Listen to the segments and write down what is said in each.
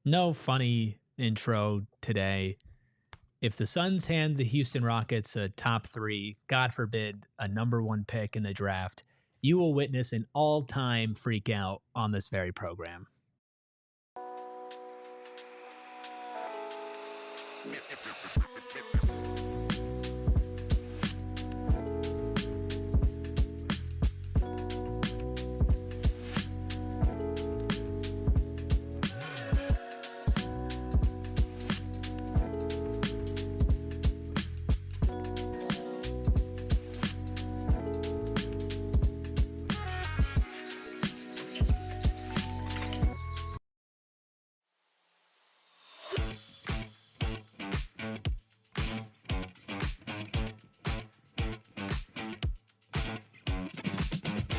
No funny intro today. If the Suns hand the Houston Rockets a top three, God forbid, a number one pick in the draft, you will witness an all-time freak out on this very program.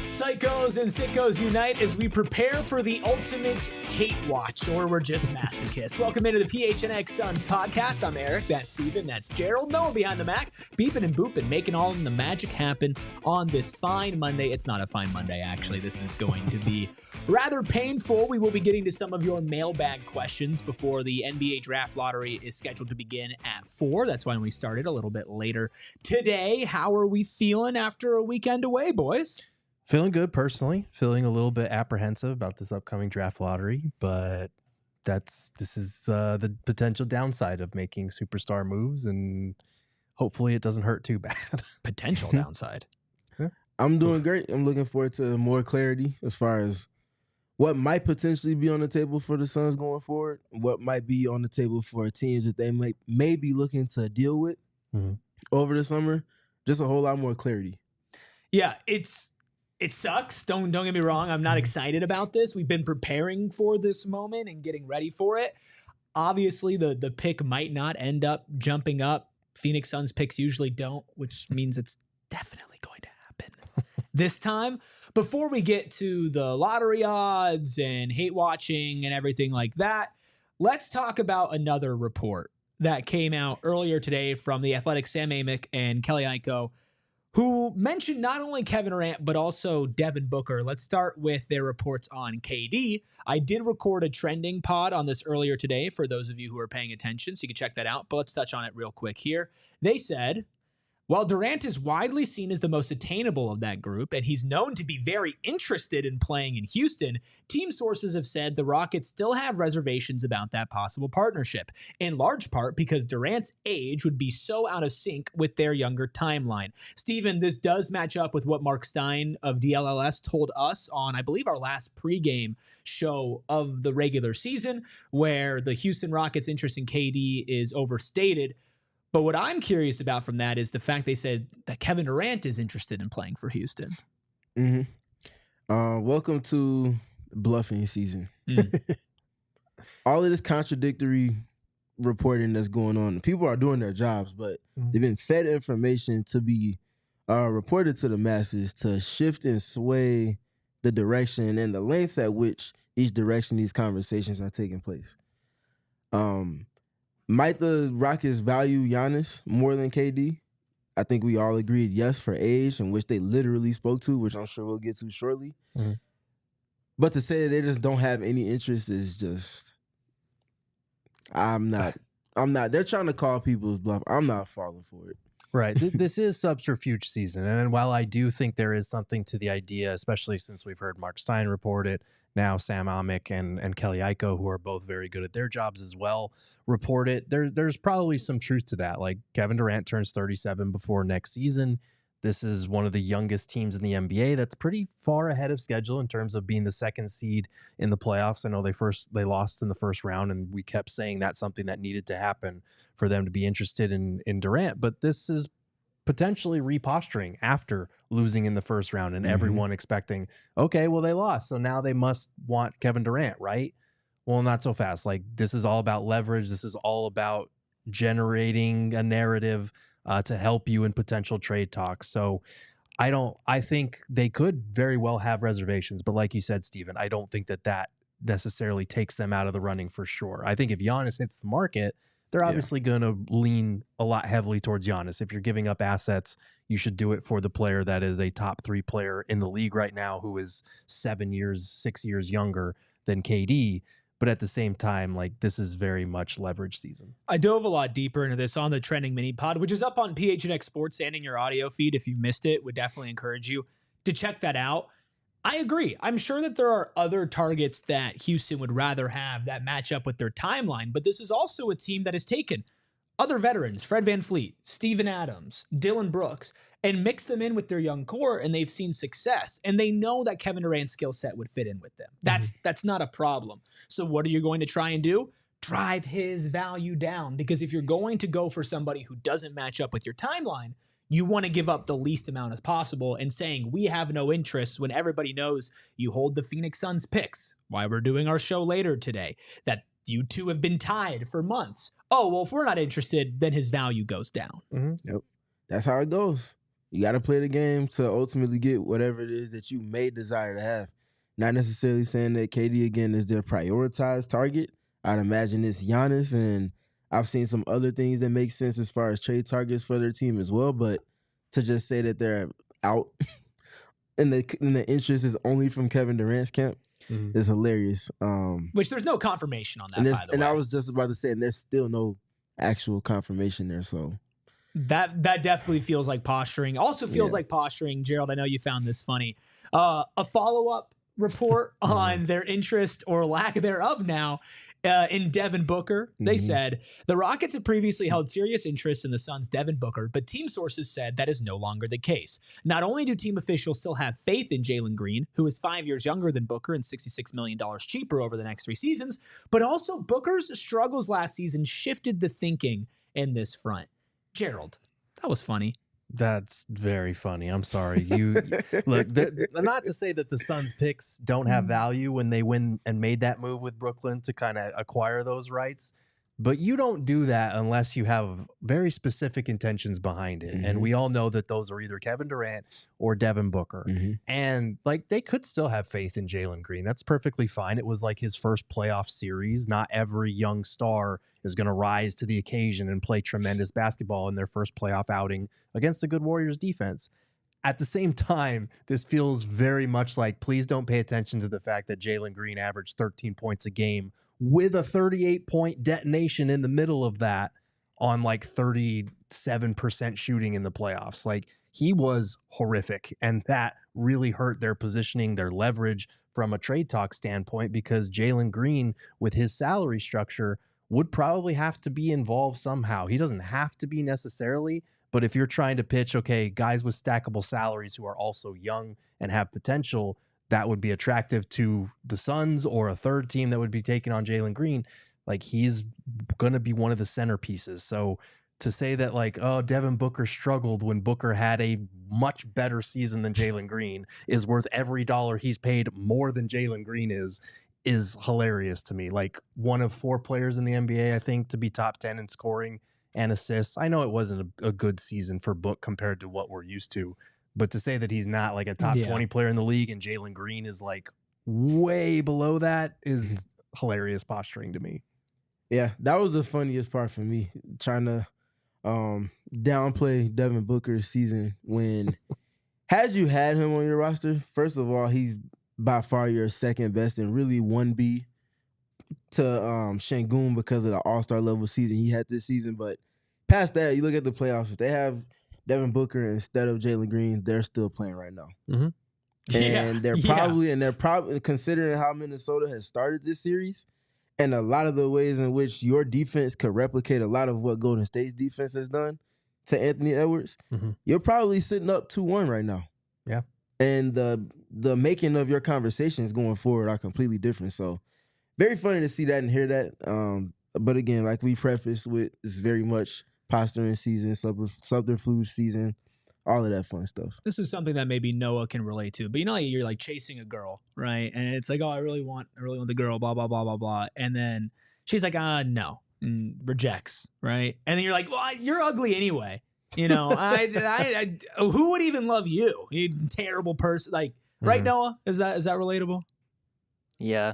Psychos and sickos unite as we prepare for the ultimate hate watch, or we're just masochists. Welcome into the PHNX Suns podcast. I'm Erik, that's Steven, that's Gerald, Noah behind the Mac, beeping and booping, making all the magic happen on this fine Monday. It's not a fine Monday, actually. This is going to be rather painful. We will be getting to some of your mailbag questions before the NBA draft lottery is scheduled to begin at 4. That's why we started a little bit later today. How are we feeling after a weekend away, boys? Feeling good personally, feeling a little bit apprehensive about this upcoming draft lottery, but this is the potential downside of making superstar moves, and hopefully it doesn't hurt too bad. Potential downside. I'm doing great. I'm looking forward to more clarity as far as what might potentially be on the table for the Suns going forward, what might be on the table for teams that they may be looking to deal with over the summer. Just a whole lot more clarity. Yeah, it sucks. Don't get me wrong. I'm not excited about this. We've been preparing for this moment and getting ready for it. Obviously, the pick might not end up jumping up. Phoenix Suns picks usually don't, which means it's definitely going to happen this time. Before we get to the lottery odds and hate watching and everything like that, let's talk about another report that came out earlier today from the Athletic Sam Amick and Kelly Iko, who mentioned not only Kevin Durant, but also Devin Booker. Let's start with their reports on KD. I did record a trending pod on this earlier today for those of you who are paying attention, so you can check that out, but let's touch on it real quick here. They said, while Durant is widely seen as the most attainable of that group, and he's known to be very interested in playing in Houston, team sources have said the Rockets still have reservations about that possible partnership, in large part because Durant's age would be so out of sync with their younger timeline. Steven, this does match up with what Mark Stein of DLLS told us on, I believe, our last pregame show of the regular season, where the Houston Rockets' interest in KD is overstated. But what I'm curious about from that is the fact they said that Kevin Durant is interested in playing for Houston. Welcome to bluffing season. All of this contradictory reporting that's going on. People are doing their jobs, but they've been fed information to be reported to the masses to shift and sway the direction and the lengths at which each direction these conversations are taking place. Might the Rockets value Giannis more than KD? I think we all agreed yes for age, and which they literally spoke to, which I'm sure we'll get to shortly. But to say they just don't have any interest is just, I'm not. They're trying to call people's bluff. I'm not falling for it. Right. This is subterfuge season. And while I do think there is something to the idea, especially since we've heard Mark Stein report it, now Sam Amick and Kelly Iko, who are both very good at their jobs as well, report it. There's probably some truth to that. Like Kevin Durant turns 37 before next season. This is one of the youngest teams in the NBA that's pretty far ahead of schedule in terms of being the second seed in the playoffs. I know they lost in the first round, and we kept saying that's something that needed to happen for them to be interested in Durant. But this is potentially reposturing after losing in the first round and everyone expecting, okay, well, they lost, so now they must want Kevin Durant, right? Well, not so fast. Like, this is all about leverage. This is all about generating a narrative to help you in potential trade talks. So I think they could very well have reservations, but like you said, Steven, I don't think that necessarily takes them out of the running for sure. I think if Giannis hits the market, they're obviously going to lean a lot heavily towards Giannis. If you're giving up assets, you should do it for the player that is a top 3 player in the league right now, who is 6 years younger than KD. But at the same time, like, this is very much leverage season. I dove a lot deeper into this on the Trending Mini Pod, which is up on PHNX Sports and in your audio feed. If you missed it, would definitely encourage you to check that out. I agree. I'm sure that there are other targets that Houston would rather have that match up with their timeline, but this is also a team that has taken other veterans, Fred VanVleet, Steven Adams, Dylan Brooks, and mixed them in with their young core, and they've seen success. And they know that Kevin Durant's skill set would fit in with them. That's not a problem. So what are you going to try and do? Drive his value down. Because if you're going to go for somebody who doesn't match up with your timeline, you want to give up the least amount as possible. And saying we have no interest when everybody knows you hold the Phoenix Suns picks, why we're doing our show later today, that you two have been tied for months. Oh, well, if we're not interested, then his value goes down. Yep. That's how it goes. You got to play the game to ultimately get whatever it is that you may desire to have. Not necessarily saying that KD, again, is their prioritized target. I'd imagine it's Giannis, and I've seen some other things that make sense as far as trade targets for their team as well. But to just say that they're out and the interest is only from Kevin Durant's camp is hilarious. Which there's no confirmation on that, by the way. And I was just about to say, and there's still no actual confirmation there, so... That definitely feels like posturing. Also feels like posturing, Gerald. I know you found this funny. A follow-up report on their interest or lack thereof now in Devin Booker. They said the Rockets had previously held serious interest in the Suns' Devin Booker, but team sources said that is no longer the case. Not only do team officials still have faith in Jalen Green, who is 5 years younger than Booker and $66 million cheaper over the next 3 seasons, but also Booker's struggles last season shifted the thinking in this front. Gerald, that was funny. That's very funny. I'm sorry. You look, not to say that the Suns picks don't have value when they win and made that move with Brooklyn to kind of acquire those rights, but you don't do that unless you have very specific intentions behind it. And we all know that those are either Kevin Durant or Devin Booker. And like, they could still have faith in Jalen Green. That's perfectly fine. It was like his first playoff series. Not every young star is going to rise to the occasion and play tremendous basketball in their first playoff outing against a good Warriors defense. At the same time, this feels very much like, please don't pay attention to the fact that Jalen Green averaged 13 points a game with a 38-point detonation in the middle of that on like 37% shooting in the playoffs. Like, he was horrific, and that really hurt their positioning, their leverage from a trade talk standpoint, because Jalen Green, with his salary structure, would probably have to be involved somehow. He doesn't have to be necessarily, but if you're trying to pitch, okay, guys with stackable salaries who are also young and have potential, that would be attractive to the Suns or a third team that would be taking on Jalen Green. Like, he's going to be one of the centerpieces. So to say that, like, oh, Devin Booker struggled when Booker had a much better season than Jalen Green is worth every dollar he's paid more than Jalen Green is hilarious to me. Like, one of 4 players in the NBA, I think, to be top 10 in scoring and assists. I know it wasn't a good season for Book compared to what we're used to, but to say that he's not like a top 20 player in the league and Jalen Green is like way below that is hilarious posturing to me. Yeah, that was the funniest part for me, trying to downplay Devin Booker's season when had you had him on your roster, first of all, he's by far your second best and really 1B to Şengün because of the all-star level season he had this season. But past that, you look at the playoffs, if they have Devin Booker instead of Jalen Green, they're still playing right now. And they're probably considering how Minnesota has started this series and a lot of the ways in which your defense could replicate a lot of what Golden State's defense has done to Anthony Edwards, you're probably sitting up 2-1 right now. Yeah. And the making of your conversations going forward are completely different. So very funny to see that and hear that. But again, like we prefaced with, it's very much posturing season, subterfuge season, all of that fun stuff. This is something that maybe Noah can relate to. But you know, you're like chasing a girl, right? And it's like, oh, I really want the girl, blah, blah, blah, blah, blah. And then she's like, no, and rejects, right? And then you're like, well, you're ugly anyway. You know, I who would even love you? You terrible person. Like, right, Noah? Is that relatable? Yeah.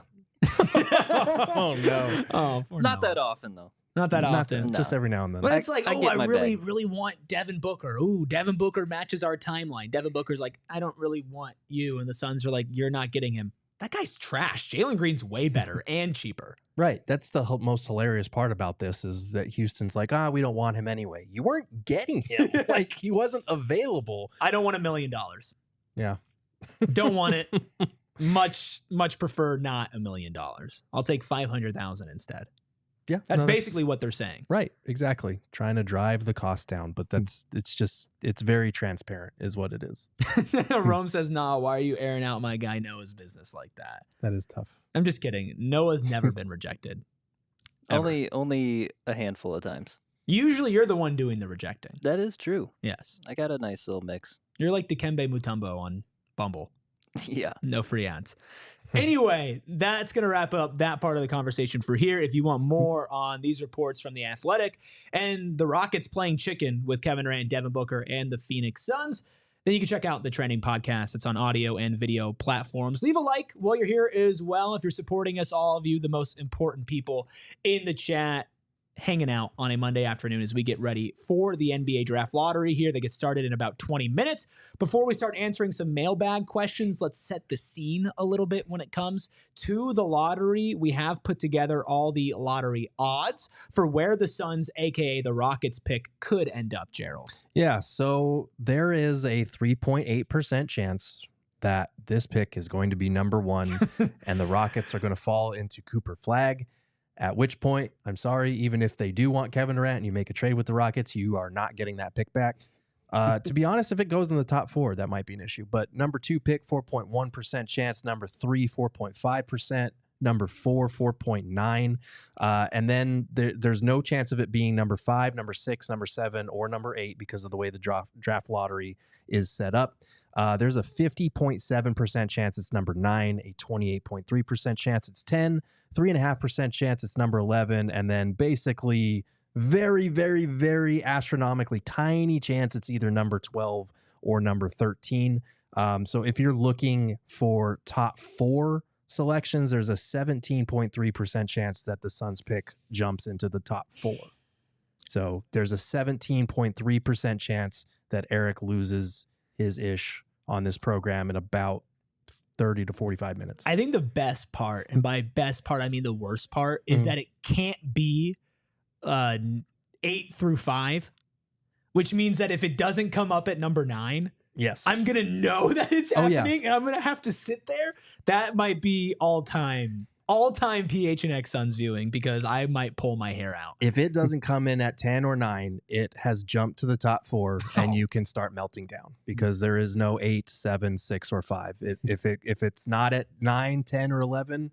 Oh no. Oh, not that often though. Not that often. No. Just every now and then. But it's like, I really, bag. really want Devin Booker. Ooh, Devin Booker matches our timeline. Devin Booker's like, I don't really want you. And the Suns are like, you're not getting him. that guy's trash. Jalen Green's way better and cheaper. Right. That's the most hilarious part about this is that Houston's like, we don't want him anyway. You weren't getting him. Like, he wasn't available. I don't want $1 million. Yeah. Don't want it. Much prefer not $1 million. I'll take 500,000 instead. Yeah. That's basically what they're saying. Right. Exactly. Trying to drive the cost down, but it's very transparent is what it is. Rome says, nah, why are you airing out my guy Noah's business like that? That is tough. I'm just kidding. Noah's never been rejected. Ever. Only a handful of times. Usually you're the one doing the rejecting. That is true. Yes. I got a nice little mix. You're like Dikembe Mutombo on Bumble. Yeah. No free ads. Anyway, that's going to wrap up that part of the conversation for here. If you want more on these reports from The Athletic and the Rockets playing chicken with Kevin Durant, Devin Booker, and the Phoenix Suns, then you can check out the Trending Podcast. It's on audio and video platforms. Leave a like while you're here as well. If you're supporting us, all of you, the most important people in the chat, hanging out on a Monday afternoon as we get ready for the NBA draft lottery here that gets started in about 20 minutes. Before we start answering some mailbag questions, let's set the scene a little bit when it comes to the lottery. We have put together all the lottery odds for where the Suns, aka the Rockets pick, could end up, Gerald. Yeah, so there is a 3.8% chance that this pick is going to be number 1 and the Rockets are going to fall into Cooper Flag. At which point, I'm sorry, even if they do want Kevin Durant and you make a trade with the Rockets, you are not getting that pick back. To be honest, if it goes in the top 4, that might be an issue. But number 2 pick, 4.1% chance. Number 3, 4.5%. Number 4, 4.9. And then there's no chance of it being number 5, number 6, number 7, or number 8 because of the way the draft lottery is set up. There's a 50.7% chance it's number 9, a 28.3% chance it's 10, 3.5% chance it's number 11, and then basically very, very, very astronomically tiny chance it's either number 12 or number 13. So if you're looking for top 4 selections, there's a 17.3% chance that the Suns pick jumps into the top 4. So there's a 17.3% chance that Erik loses his ish on this program in about 30 to 45 minutes. I think the best part, and by best part, I mean the worst part, is that it can't be 8 through 5, which means that if it doesn't come up at number 9, yes, I'm going to know that it's happening and I'm going to have to sit there. That might be all-time PHNX Suns viewing because I might pull my hair out. If it doesn't come in at 10 or 9, it has jumped to the top 4 and you can start melting down because there is no 8, 7, 6, or 5. If it's not at 9, 10, or 11,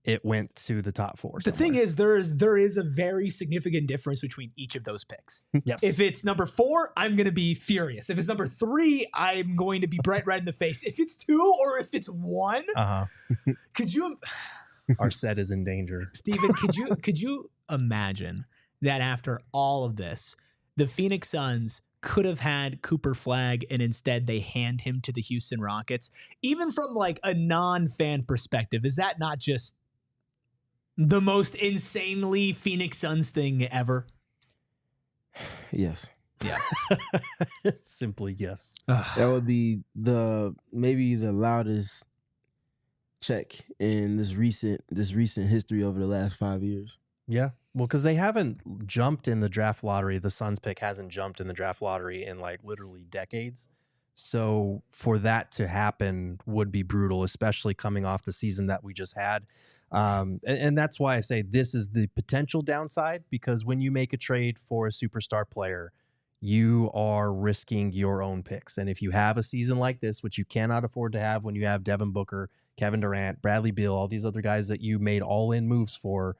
it went to the top 4. The thing is, there is a very significant difference between each of those picks. Yes. If it's number 4, I'm going to be furious. If it's number 3, I'm going to be bright red in the face. If it's 2 or if it's 1, could you... Our set is in danger. Steven, could you imagine that after all of this, the Phoenix Suns could have had Cooper Flag and instead they hand him to the Houston Rockets? Even from like a non-fan perspective, is that not just the most insanely Phoenix Suns thing ever? Yes. Yeah. Simply yes. That would be maybe the loudest check in this recent history over the last 5 years. Yeah. Well, because they haven't jumped in the draft lottery. The Suns pick hasn't jumped in the draft lottery in like literally decades. So for that to happen would be brutal, especially coming off the season that we just had. And that's why I say this is the potential downside, because when you make a trade for a superstar player, you are risking your own picks. And if you have a season like this, which you cannot afford to have when you have Devin Booker, Kevin Durant, Bradley Beal, all these other guys that you made all-in moves for,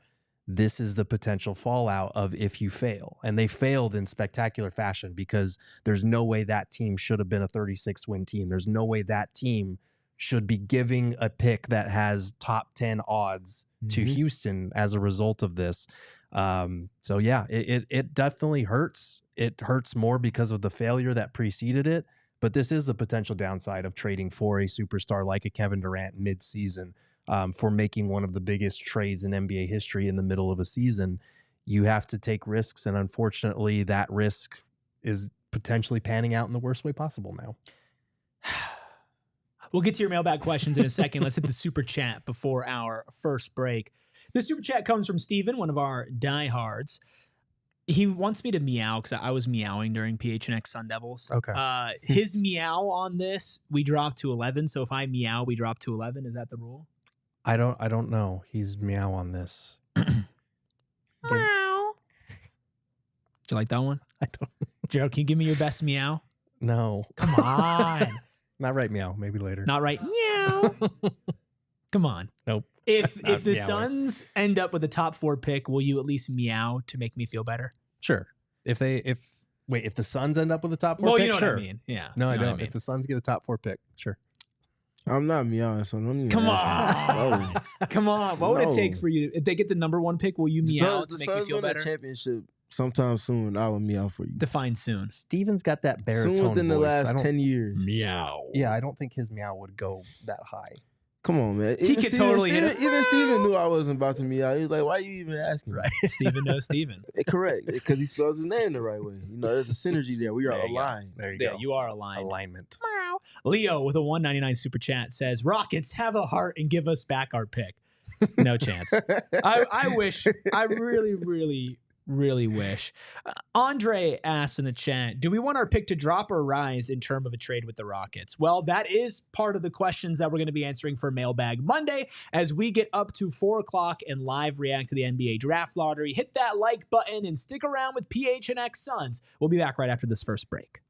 this is the potential fallout of if you fail. And they failed in spectacular fashion because there's no way that team should have been a 36-win team. There's no way that team should be giving a pick that has top 10 odds to Houston as a result of this. So yeah, it definitely hurts. It hurts more because of the failure that preceded it. But this is the potential downside of trading for a superstar like a Kevin Durant mid-season, for making one of the biggest trades in NBA history in the middle of a season. You have to take risks, and unfortunately, that risk is potentially panning out in the worst way possible now. We'll get to your mailbag questions in a second. Let's hit the super chat before our first break. The super chat comes from Steven, one of our diehards. He wants me to meow because I was meowing during PHNX Sun Devils. Okay. His meow on this, we dropped to 11. So if I meow, we drop to 11. Is that the rule? I don't know. He's meow on this. Meow. Did you like that one? I don't. Gerald, can you give me your best meow? No. Come on. Not right meow. Maybe later. Not right. Meow. Come on. Nope. If Not the meowing. Suns end up with a top 4 pick, will you at least meow to make me feel better? Sure. If the Suns end up with a top 4 Well, pick, you know sure. what I mean. Yeah. No, I You know what don't. mean. If the Suns get a top 4 pick, sure. I'm not meowing, so don't even Come ask me. on. No. Come on. What would it take No. for you? If they get the number 1 pick, will you meow The to make Suns me feel win a better? championship sometime soon. I will meow for you. Define soon. Steven's got that baritone Soon within the voice. I last don't- 10 years. Meow. Yeah, I don't think his meow would go that high. Come on, man. He could totally hit it. Even Steven knew I wasn't about to meow. He was like, why you even asking? Right. Steven knows Steven. Correct. Because he spells his name the right way. You know, there's a synergy there. We are There you go. aligned. There you Yeah, go. you are aligned. Alignment. Leo with a 199 super chat says, Rockets, have a heart and give us back our pick. No chance. I wish. I really wish. Andre asked in the chat, do we want our pick to drop or rise in terms of a trade with the Rockets? Well, that is part of the questions that we're going to be answering for Mailbag Monday as we get up to 4 o'clock and live react to the NBA draft lottery. Hit that like button and stick around with PHNX Suns. We'll be back right after this first break.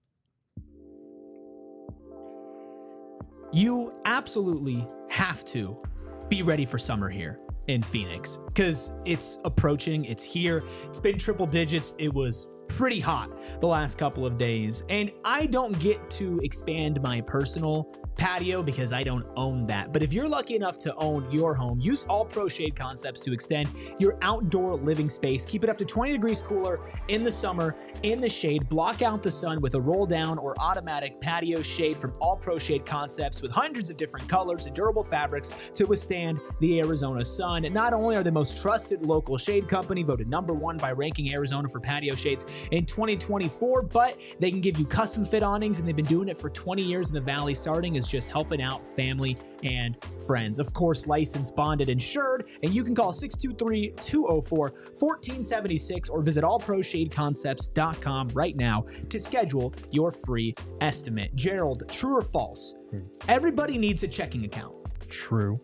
You absolutely have to be ready for summer here in Phoenix because it's approaching. It's here. It's been triple digits. It was pretty hot the last couple of days. And I don't get to expand my personal patio because I don't own that. But if you're lucky enough to own your home, use All Pro Shade Concepts to extend your outdoor living space. Keep it up to 20 degrees cooler in the summer in the shade. Block out the sun with a roll down or automatic patio shade from All Pro Shade Concepts with hundreds of different colors and durable fabrics to withstand the Arizona sun. And not only are they the most trusted local shade company, voted #1 by ranking Arizona for patio shades in 2024, but they can give you custom fit awnings, and they've been doing it for 20 years in the Valley, starting as just helping out family and friends. Of course, licensed, bonded, insured, and you can call 623-204-1476 or visit allproshadeconcepts.com right now to schedule your free estimate. Gerald, true or false? Everybody needs a checking account. True.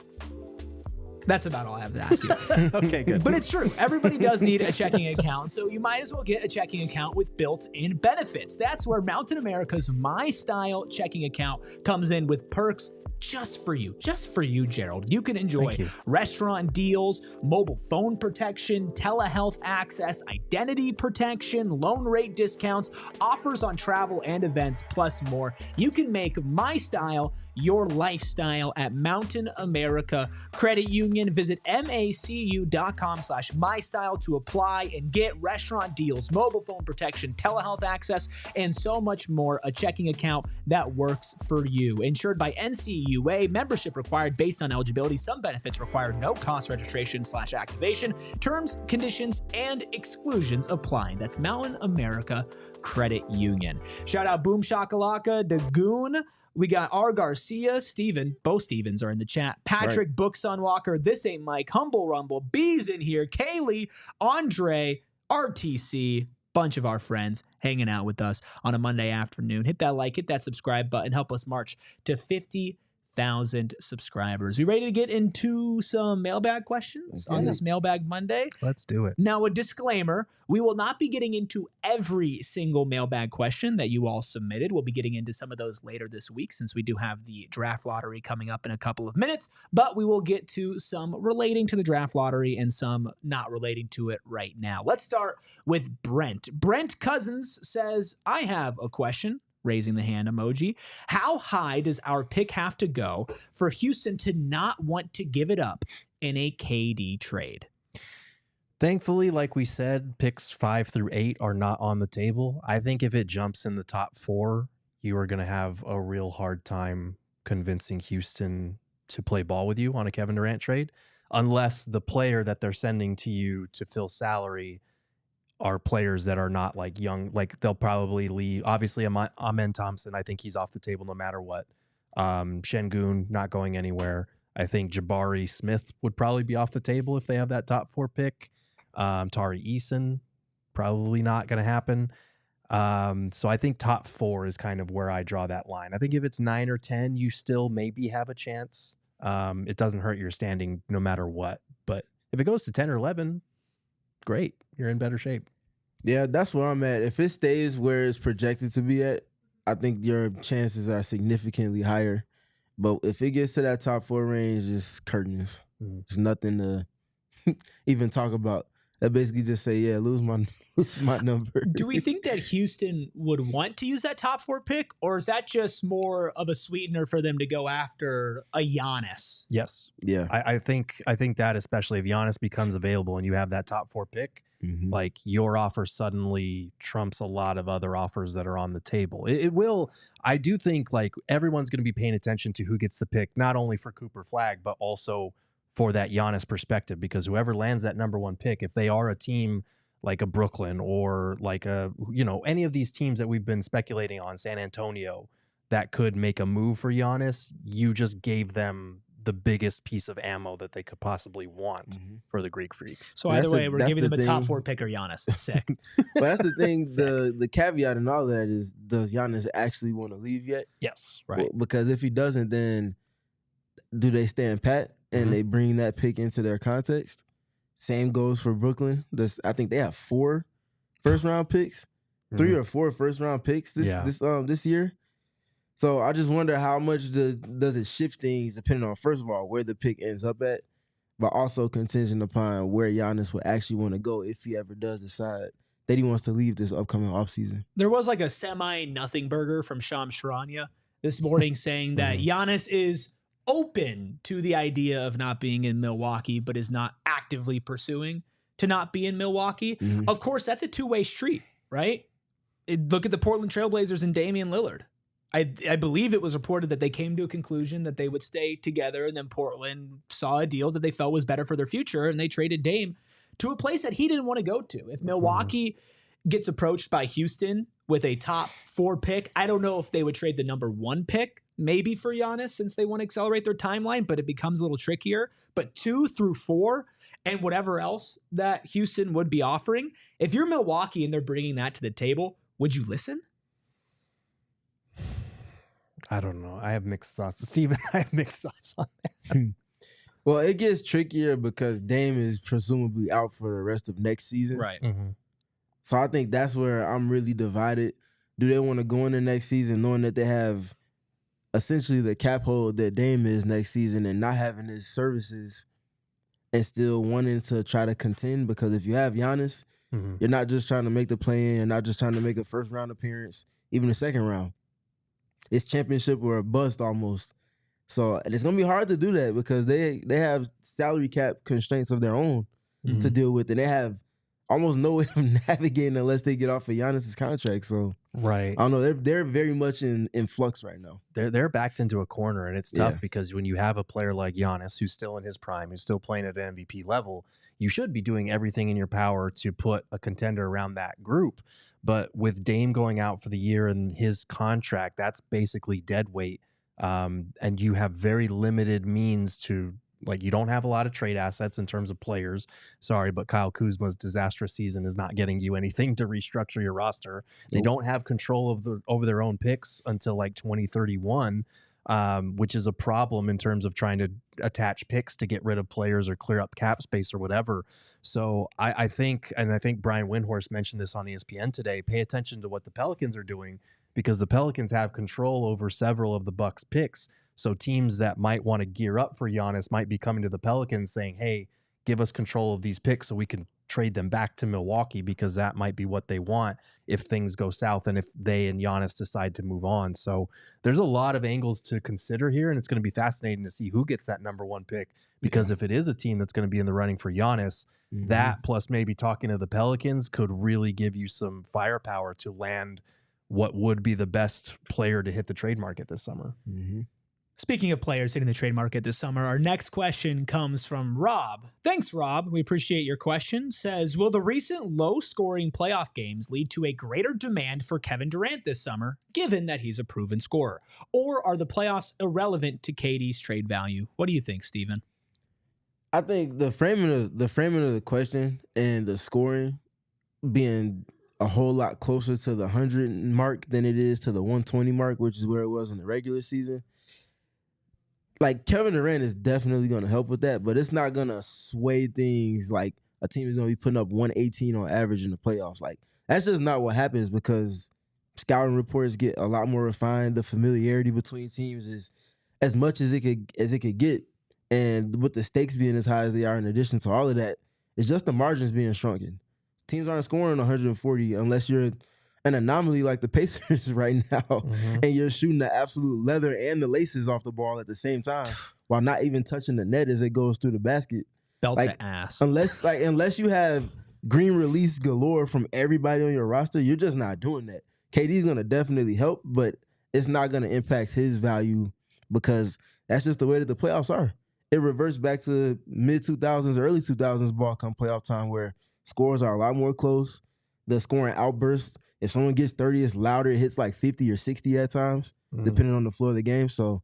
That's about all I have to ask you. Okay, good. But it's true. Everybody does need a checking account, so you might as well get a checking account with built-in benefits. That's where Mountain America's My Style checking account comes in with perks just for you, Gerald. You can enjoy Thank you. restaurant deals, mobile phone protection, telehealth access, identity protection, loan rate discounts, offers on travel and events, plus more. You can make My Style your lifestyle at Mountain America Credit Union. Visit macu.com/mystyle to apply and get restaurant deals, mobile phone protection, telehealth access, and so much more. A checking account that works for you. Insured by NCUA, membership required based on eligibility. Some benefits require no cost registration/activation. Terms, conditions, and exclusions apply. That's Mountain America Credit Union. Shout out Boom Shakalaka, Dagoon. We got R. Garcia, Steven, both Stevens are in the chat. Patrick, right. Bookson Walker, This Ain't Mike, Humble Rumble, B's in here, Kaylee, Andre, RTC, bunch of our friends hanging out with us on a Monday afternoon. Hit that like, hit that subscribe button, help us march to 50,000 subscribers. We ready to get into some mailbag questions on this Mailbag Monday? Let's do it. Now, a disclaimer, we will not be getting into every single mailbag question that you all submitted. We'll be getting into some of those later this week since we do have the draft lottery coming up in a couple of minutes, but we will get to some relating to the draft lottery and some not relating to it right now. Let's start with Brent. Brent Cousins says, I have a question. Raising the hand emoji. How high does our pick have to go for Houston to not want to give it up in a KD trade? Thankfully, like we said, picks 5 through 8 are not on the table. I think if it jumps in the top 4, you are going to have a real hard time convincing Houston to play ball with you on a Kevin Durant trade, unless the player that they're sending to you to fill salary are players that are not like young. Like they'll probably leave. Obviously, Amen Thompson, I think he's off the table no matter what. Şengün not going anywhere. I think Jabari Smith would probably be off the table if they have that top 4 pick. Tari Eason, probably not going to happen. So I think top 4 is kind of where I draw that line. I think if it's 9 or 10, you still maybe have a chance. It doesn't hurt your standing no matter what. But if it goes to 10 or 11, great. You're in better shape. Yeah, that's where I'm at. If it stays where it's projected to be at, I think your chances are significantly higher. But if it gets to that top 4 range, it's curtains. It's nothing to even talk about. That basically just say, yeah, lose my number. Do we think that Houston would want to use that top 4 pick, or is that just more of a sweetener for them to go after a Giannis? Yes. Yeah. I think that, especially if Giannis becomes available and you have that top 4 pick, like your offer suddenly trumps a lot of other offers that are on the table. It will. I do think like everyone's going to be paying attention to who gets the pick, not only for Cooper Flagg, but also for that Giannis perspective, because whoever lands that number 1 pick, if they are a team like a Brooklyn or like any of these teams that we've been speculating on, San Antonio, that could make a move for Giannis, you just gave them the biggest piece of ammo that they could possibly want for the Greek Freak. So either way, we're giving them a top 4 pick or Giannis. Sick. But that's the thing. The caveat and all that is, does Giannis actually want to leave yet? Yes, right. Well, because if he doesn't, then do they stand pat and they bring that pick into their context? Same goes for Brooklyn. I think they have 4 first-round picks, 3 or 4 first-round picks this year. So I just wonder how much does it shift things depending on, first of all, where the pick ends up at, but also contingent upon where Giannis would actually want to go if he ever does decide that he wants to leave this upcoming offseason. There was like a semi-nothing burger from Shams Charania this morning saying that Giannis is open to the idea of not being in Milwaukee, but is not actively pursuing to not be in Milwaukee. Of course, that's a two-way street, right? Look at the Portland Trailblazers and Damian Lillard. I believe it was reported that they came to a conclusion that they would stay together, and then Portland saw a deal that they felt was better for their future, and they traded Dame to a place that he didn't want to go to. If Milwaukee gets approached by Houston with a top 4 pick, I don't know if they would trade the number 1 pick, maybe for Giannis, since they want to accelerate their timeline, but it becomes a little trickier. But 2 through 4 and whatever else that Houston would be offering, if you're Milwaukee and they're bringing that to the table, would you listen? I don't know. I have mixed thoughts. Steven, I have mixed thoughts on that. Well, it gets trickier because Dame is presumably out for the rest of next season. Right. So I think that's where I'm really divided. Do they want to go into next season knowing that they have essentially the cap hold that Dame is next season and not having his services and still wanting to try to contend? Because if you have Giannis, you're not just trying to make the play-in, you're not just trying to make a first-round appearance, even a second round. It's championship or a bust almost. So it's going to be hard to do that because they have salary cap constraints of their own to deal with. And they have almost no way of navigating unless they get off of Giannis's contract. So right. I don't know. They're very much in flux right now. They're backed into a corner, and it's tough because when you have a player like Giannis who's still in his prime, who's still playing at an MVP level, you should be doing everything in your power to put a contender around that group. But with Dame going out for the year and his contract, that's basically dead weight. And you have very limited means to, like, you don't have a lot of trade assets in terms of players. Sorry, but Kyle Kuzma's disastrous season is not getting you anything to restructure your roster. They don't have control of over their own picks until like 2031, which is a problem in terms of trying to attach picks to get rid of players or clear up cap space or whatever. So I think Brian Windhorst mentioned this on ESPN today, pay attention to what the Pelicans are doing, because the Pelicans have control over several of the Bucks picks. So teams that might want to gear up for Giannis might be coming to the Pelicans saying, hey, give us control of these picks so we can trade them back to Milwaukee, because that might be what they want if things go south and if they and Giannis decide to move on. So there's a lot of angles to consider here, and it's going to be fascinating to see who gets that number 1 pick, because if it is a team that's going to be in the running for Giannis, that plus maybe talking to the Pelicans could really give you some firepower to land what would be the best player to hit the trade market this summer. Speaking of players hitting the trade market this summer, our next question comes from Rob. Thanks, Rob. We appreciate your question. Says, will the recent low-scoring playoff games lead to a greater demand for Kevin Durant this summer, given that he's a proven scorer? Or are the playoffs irrelevant to KD's trade value? What do you think, Steven? I think the framing of the question and the scoring being a whole lot closer to the 100 mark than it is to the 120 mark, which is where it was in the regular season. Like, Kevin Durant is definitely going to help with that, but it's not going to sway things like a team is going to be putting up 118 on average in the playoffs. Like, that's just not what happens because scouting reports get a lot more refined. The familiarity between teams is as much as it could get. And with the stakes being as high as they are, in addition to all of that, it's just the margins being shrunken. Teams aren't scoring 140 unless you're an anomaly like the Pacers right now, and you're shooting the absolute leather and the laces off the ball at the same time while not even touching the net as it goes through the basket. Belt to ass. Unless you have green release galore from everybody on your roster, you're just not doing that. KD's going to definitely help, but it's not going to impact his value because that's just the way that the playoffs are. It reverts back to mid-2000s, early 2000s ball come playoff time where scores are a lot more close. The scoring outbursts, if someone gets 30, it's louder. It hits like 50 or 60 at times, depending on the floor of the game. So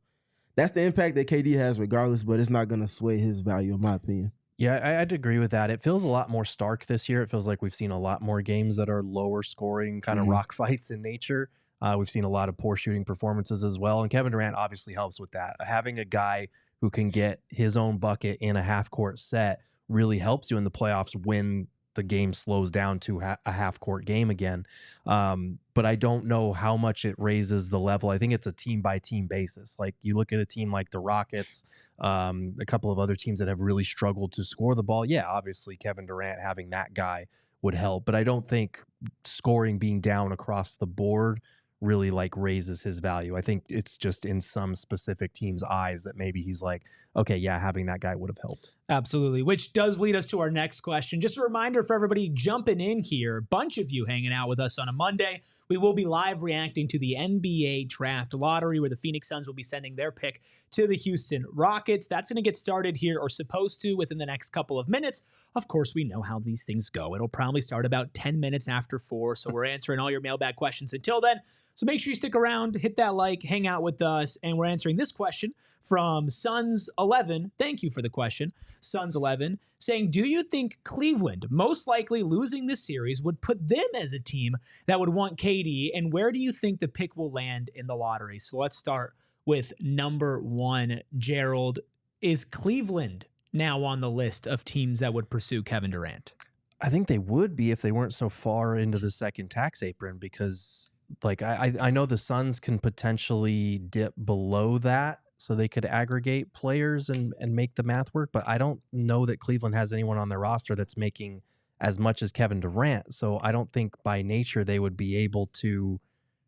that's the impact that KD has regardless, but it's not going to sway his value, in my opinion. Yeah, I'd agree with that. It feels a lot more stark this year. It feels like we've seen a lot more games that are lower scoring, kind of rock fights in nature. We've seen a lot of poor shooting performances as well. And Kevin Durant obviously helps with that. Having a guy who can get his own bucket in a half-court set really helps you in the playoffs when the game slows down to a half-court game again. But I don't know how much it raises the level. I think it's a team-by-team basis. Like, you look at a team like the Rockets, a couple of other teams that have really struggled to score the ball. Yeah, obviously Kevin Durant having that guy would help. But I don't think scoring being down across the board really like raises his value. I think it's just in some specific team's eyes that maybe he's like, okay, yeah, having that guy would have helped. Absolutely, which does lead us to our next question. Just a reminder for everybody jumping in here, a bunch of you hanging out with us on a Monday. We will be live reacting to the NBA Draft Lottery where the Phoenix Suns will be sending their pick to the Houston Rockets. That's going to get started here, or supposed to, within the next couple of minutes. Of course, we know how these things go. It'll probably start about 10 minutes after 4, so we're answering all your mailbag questions until then. So make sure you stick around, hit that like, hang out with us, and we're answering this question from Suns11. Thank you for the question. Suns11 saying, do you think Cleveland most likely losing this series would put them as a team that would want KD, and where do you think the pick will land in the lottery? So let's start with number 1. Gerald, is Cleveland now on the list of teams that would pursue Kevin Durant? I think they would be if they weren't so far into the second tax apron, because like I know the Suns can potentially dip below that so they could aggregate players and make the math work, but I don't know that Cleveland has anyone on their roster that's making as much as Kevin Durant. So I don't think by nature they would be able to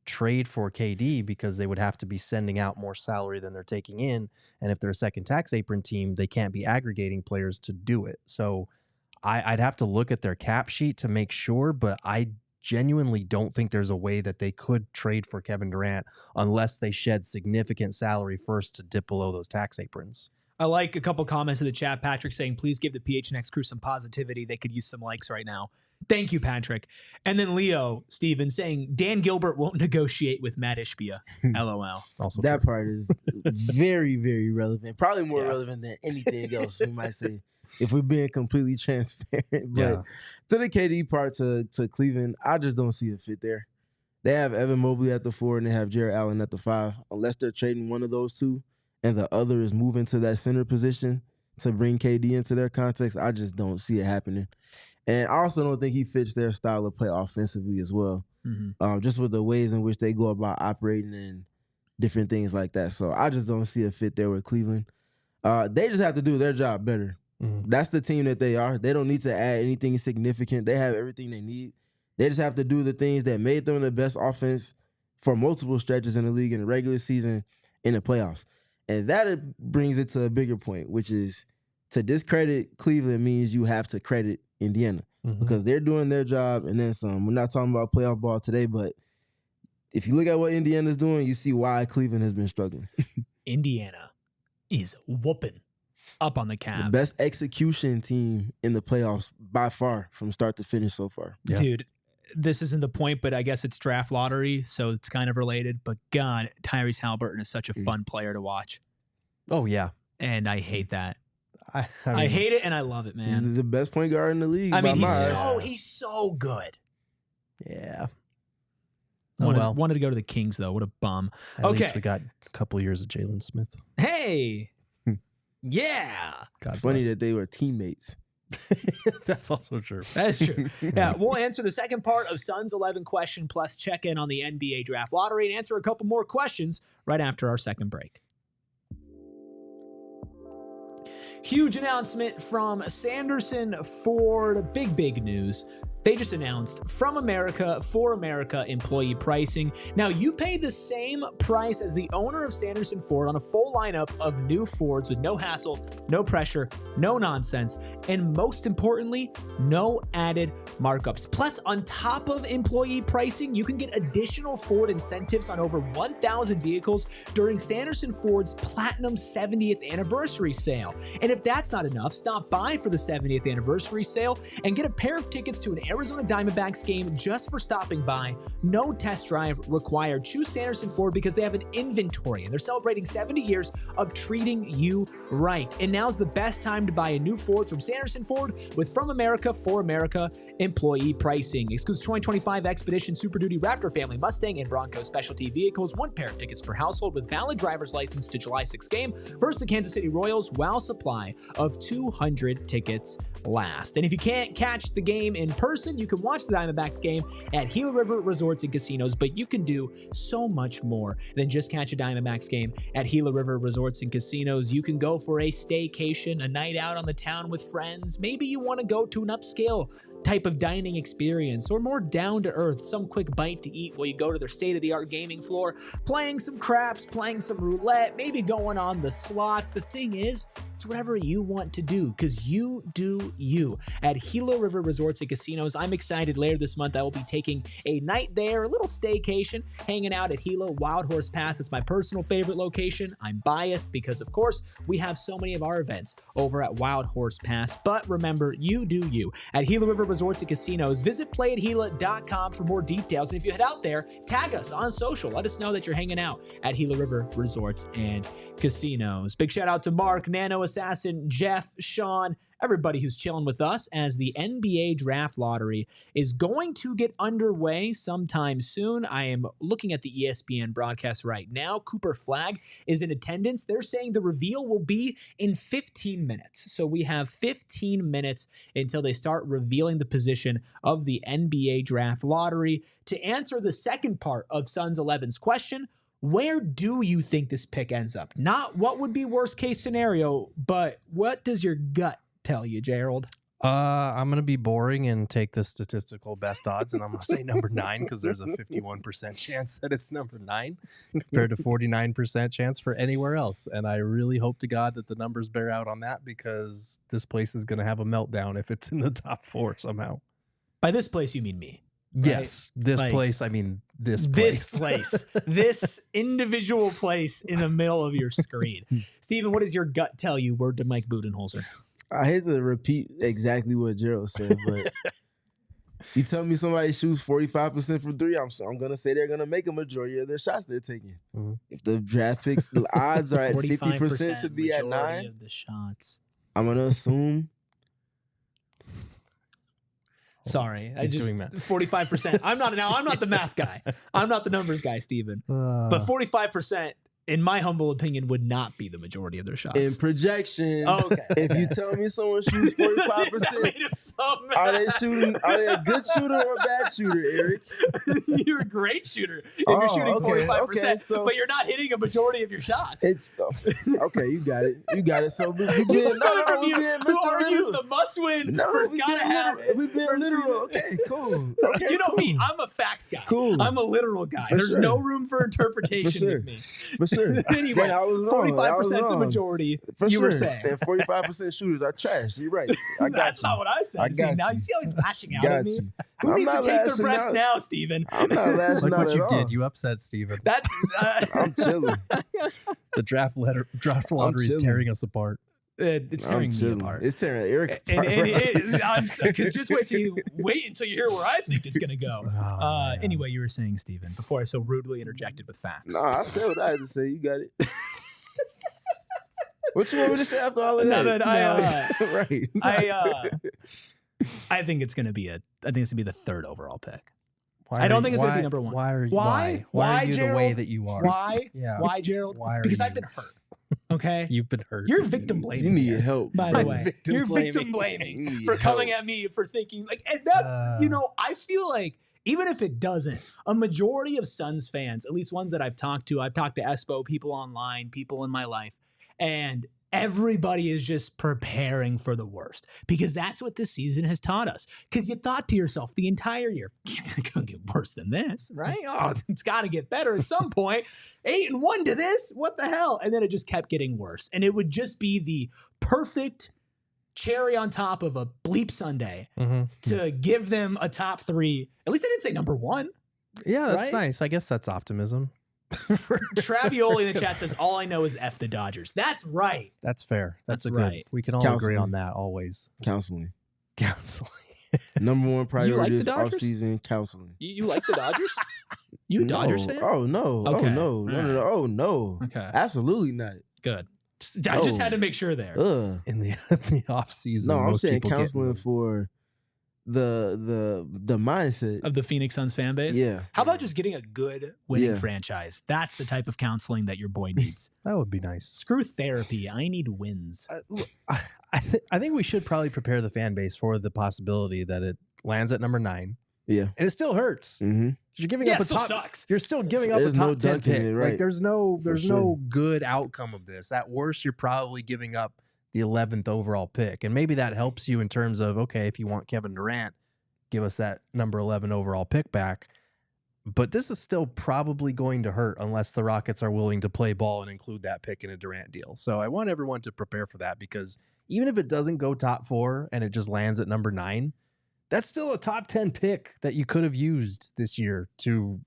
trade for KD because they would have to be sending out more salary than they're taking in. And if they're a second tax apron team, they can't be aggregating players to do it. So I'd have to look at their cap sheet to make sure, but I genuinely don't think there's a way that they could trade for Kevin Durant unless they shed significant salary first to dip below those tax aprons. I like a couple comments in the chat. Patrick saying, please give the PHNX crew some positivity. They could use some likes right now. Thank you, Patrick. And then Leo, Steven, saying Dan Gilbert won't negotiate with Matt Ishbia. LOL. Also that part is very, very relevant. Probably more relevant than anything else, we might say, if we're being completely transparent. But to the KD part, to Cleveland, I just don't see a fit there. They have Evan Mobley at the 4 and they have Jarrett Allen at the 5. Unless they're trading one of those two and the other is moving to that center position to bring KD into their context, I just don't see it happening. And I also don't think he fits their style of play offensively as well, just with the ways in which they go about operating and different things like that. So I just don't see a fit there with Cleveland. They just have to do their job better. That's the team that they are. They don't need to add anything significant. They have everything they need. They just have to do the things that made them the best offense for multiple stretches in the league in the regular season, in the playoffs. And that brings it to a bigger point, which is to discredit Cleveland means you have to credit Indiana because they're doing their job and then some. We're not talking about playoff ball today, but if you look at what Indiana's doing, you see why Cleveland has been struggling. Indiana is whooping up on the Cavs. The best execution team in the playoffs by far from start to finish so far. Yeah. Dude, this isn't the point, but I guess it's draft lottery, so it's kind of related. But God, Tyrese Halliburton is such a fun player to watch. Oh, yeah. And I hate that. I I hate it and I love it, He's man. the best point guard in the league. I mean, by he's so good. Yeah. Oh, Wanted to go to the Kings, though. What a bum. At least we got a couple years of Jalen Smith. Hey. Yeah. God Funny bless. that they were teammates. That's also true. That's true. Yeah, we'll answer the second part of Suns 11 question plus check in on the NBA draft lottery and answer a couple more questions right after our second break. Huge announcement from Sanderson Ford. Big news. They just announced From America, for America employee pricing. Now, you pay the same price as the owner of Sanderson Ford on a full lineup of new Fords with no hassle, no pressure, no nonsense, and most importantly, no added markups. Plus, on top of employee pricing, you can get additional Ford incentives on over 1,000 vehicles during Sanderson Ford's Platinum 70th Anniversary Sale. And if that's not enough, stop by for the 70th Anniversary Sale and get a pair of tickets to an Arizona Diamondbacks game just for stopping by. No test drive required. Choose Sanderson Ford because they have an inventory and they're celebrating 70 years of treating you right. And now's the best time to buy a new Ford from Sanderson Ford with From America, for America employee pricing. Excludes 2025 Expedition, Super Duty, Raptor family, Mustang, and Bronco specialty vehicles. One pair of tickets per household with valid driver's license to July 6th game versus the Kansas City Royals while supply of 200 tickets last. And if you can't catch the game in person, you can watch the Diamondbacks game at Gila River Resorts and Casinos, but you can do so much more than just catch a Diamondbacks game at Gila River Resorts and Casinos. You can go for a staycation, a night out on the town with friends. Maybe you want to go to an upscale type of dining experience or more down to earth, some quick bite to eat while you go to their state-of-the-art gaming floor, playing some craps, playing some roulette, maybe going on the slots. The thing is, it's whatever you want to do because you do you at Gila River Resorts and Casinos. I'm excited. Later this month, I will be taking a night there, a little staycation, hanging out at Gila Wild Horse Pass. It's my personal favorite location. I'm biased because, of course, we have so many of our events over at Wild Horse Pass. But remember, you do you at Gila River Resorts and Casinos. Visit playatgila.com for more details. And if you head out there, tag us on social. Let us know that you're hanging out at Gila River Resorts and Casinos. Big shout out to Mark, Nano Assassin, Jeff, Sean, everybody who's chilling with us as the NBA draft lottery is going to get underway sometime soon. I am looking at the ESPN broadcast right now. Cooper Flagg is in attendance. They're saying the reveal will be in 15 minutes. So we have 15 minutes until they start revealing the position of the NBA draft lottery. To answer the second part of Suns 11's question, where do you think this pick ends up? Not what would be worst case scenario, but what does your gut tell you, Gerald? I'm going to be boring and take the statistical best odds, and I'm going to say number 9 because there's a 51% chance that it's number 9 compared to 49% chance for anywhere else. And I really hope to God that the numbers bear out on that because this place is going to have a meltdown if it's in the top 4 somehow. By this place, you mean me. Right? Yes, this Like, place. I mean, this place. This place. This individual place in the middle of your screen. Steven, what does your gut tell you? Word to Mike Budenholzer. I hate to repeat exactly what Gerald said, but you tell me somebody shoots 45% from 3, I'm going to say they're going to make a majority of their shots they're taking. Mm-hmm. If the draft picks, the odds are at 45% 50% to be at 9, of the shots. I'm going to assume. Sorry, I He's just doing math. 45%. I'm not the math guy. I'm not the numbers guy, Steven. But 45%, in my humble opinion, would not be the majority of their shots. In projection, Okay. if you tell me someone shoots 45%, made him so mad. are they a good shooter or a bad shooter, Erik? You're a great shooter if you're shooting okay, 45%, okay, so- but you're not hitting a majority of your shots. It's okay. You got it. So we It's being coming from you, being who Mr. argues Literal. the must-win No, versus we gotta being have. literal. We being versus- literal. Okay, cool. Okay, You know cool. me. I'm a facts guy. Cool. I'm a literal guy. For There's sure. no room for interpretation For sure. with me. For sure. sure. Anyway, Then I was wrong. 45% is a majority. For you sure. were saying. And 45% shooters are trash. You're right. I got That's you. not what I said. I See, got now you. you see how he's lashing out Got at me? you. Who I'm needs to not take their lashing breaths out. now, Steven? I'm not lashing Look out what you at did. all. You upset Steven. That's I'm chilling. The draft lottery is chilling. tearing us apart. it's tearing me chilling. apart. It's tearing Erik And apart. because just wait until you hear where I think it's gonna go. Oh, man. Anyway, you were saying, Steven, before I so rudely interjected with facts. Nah, I said what I had to say. You got it. What you want me to say after all of No, that? but Right. I think it's gonna be the third overall pick. Why I don't are- think it's gonna be why- number one. Why are you? Why? Why are you the way Gerald? that you are? Why? Yeah. Why, Gerald? Why are Because I've you- been hurt. Okay. You've been hurt. You're victim blaming. You need here, help. by the I'm way. victim You're blaming. victim You blaming need for coming help. at me for thinking like, and that's I feel like even if it doesn't, a majority of Suns fans, at least ones that I've talked to Espo, people online, people in my life, and everybody is just preparing for the worst because that's what this season has taught us. Because you thought to yourself the entire year, it could get worse than this, right? Oh, it's got to get better at some point. 8-1 to this, what the hell? And then it just kept getting worse, and it would just be the perfect cherry on top of a bleep Sunday to give them a top 3. At least I didn't say number 1. Yeah, that's right? nice. I guess that's optimism. Travioli in the chat says, all I know is F the Dodgers. That's right. That's fair. That's a right. good. We can all agree Counseling. on that always. Counseling. Counseling. Number one priority the is Dodgers? offseason counseling. You like the Dodgers? You a Dodgers fan? Oh no. Okay. Oh no. All No. Oh no. Okay. Absolutely not. Good. I just had to make sure there. In the off season. No, I'm most saying people get counseling moved. for the mindset. Of the Phoenix Suns fan base? Yeah. How about just getting a good winning Yeah. franchise? That's the type of counseling that your boy needs. That would be nice. Screw therapy. I need wins. Look, I think we should probably prepare the fan base for the possibility that it lands at number 9, Yeah. and it still hurts. Mm-hmm. You're giving Yeah, up it a still top. sucks. You're still giving up There's a top no 10 dunking pick. it, Like right. there's no For no good outcome of this. At worst, you're probably giving up the 11th overall pick, and maybe that helps you in terms of okay, if you want Kevin Durant, give us that number 11 overall pick back. But this is still probably going to hurt unless the Rockets are willing to play ball and include that pick in a Durant deal. So I want everyone to prepare for that because even if it doesn't go top 4 and it just lands at number 9, that's still a top 10 pick that you could have used this year to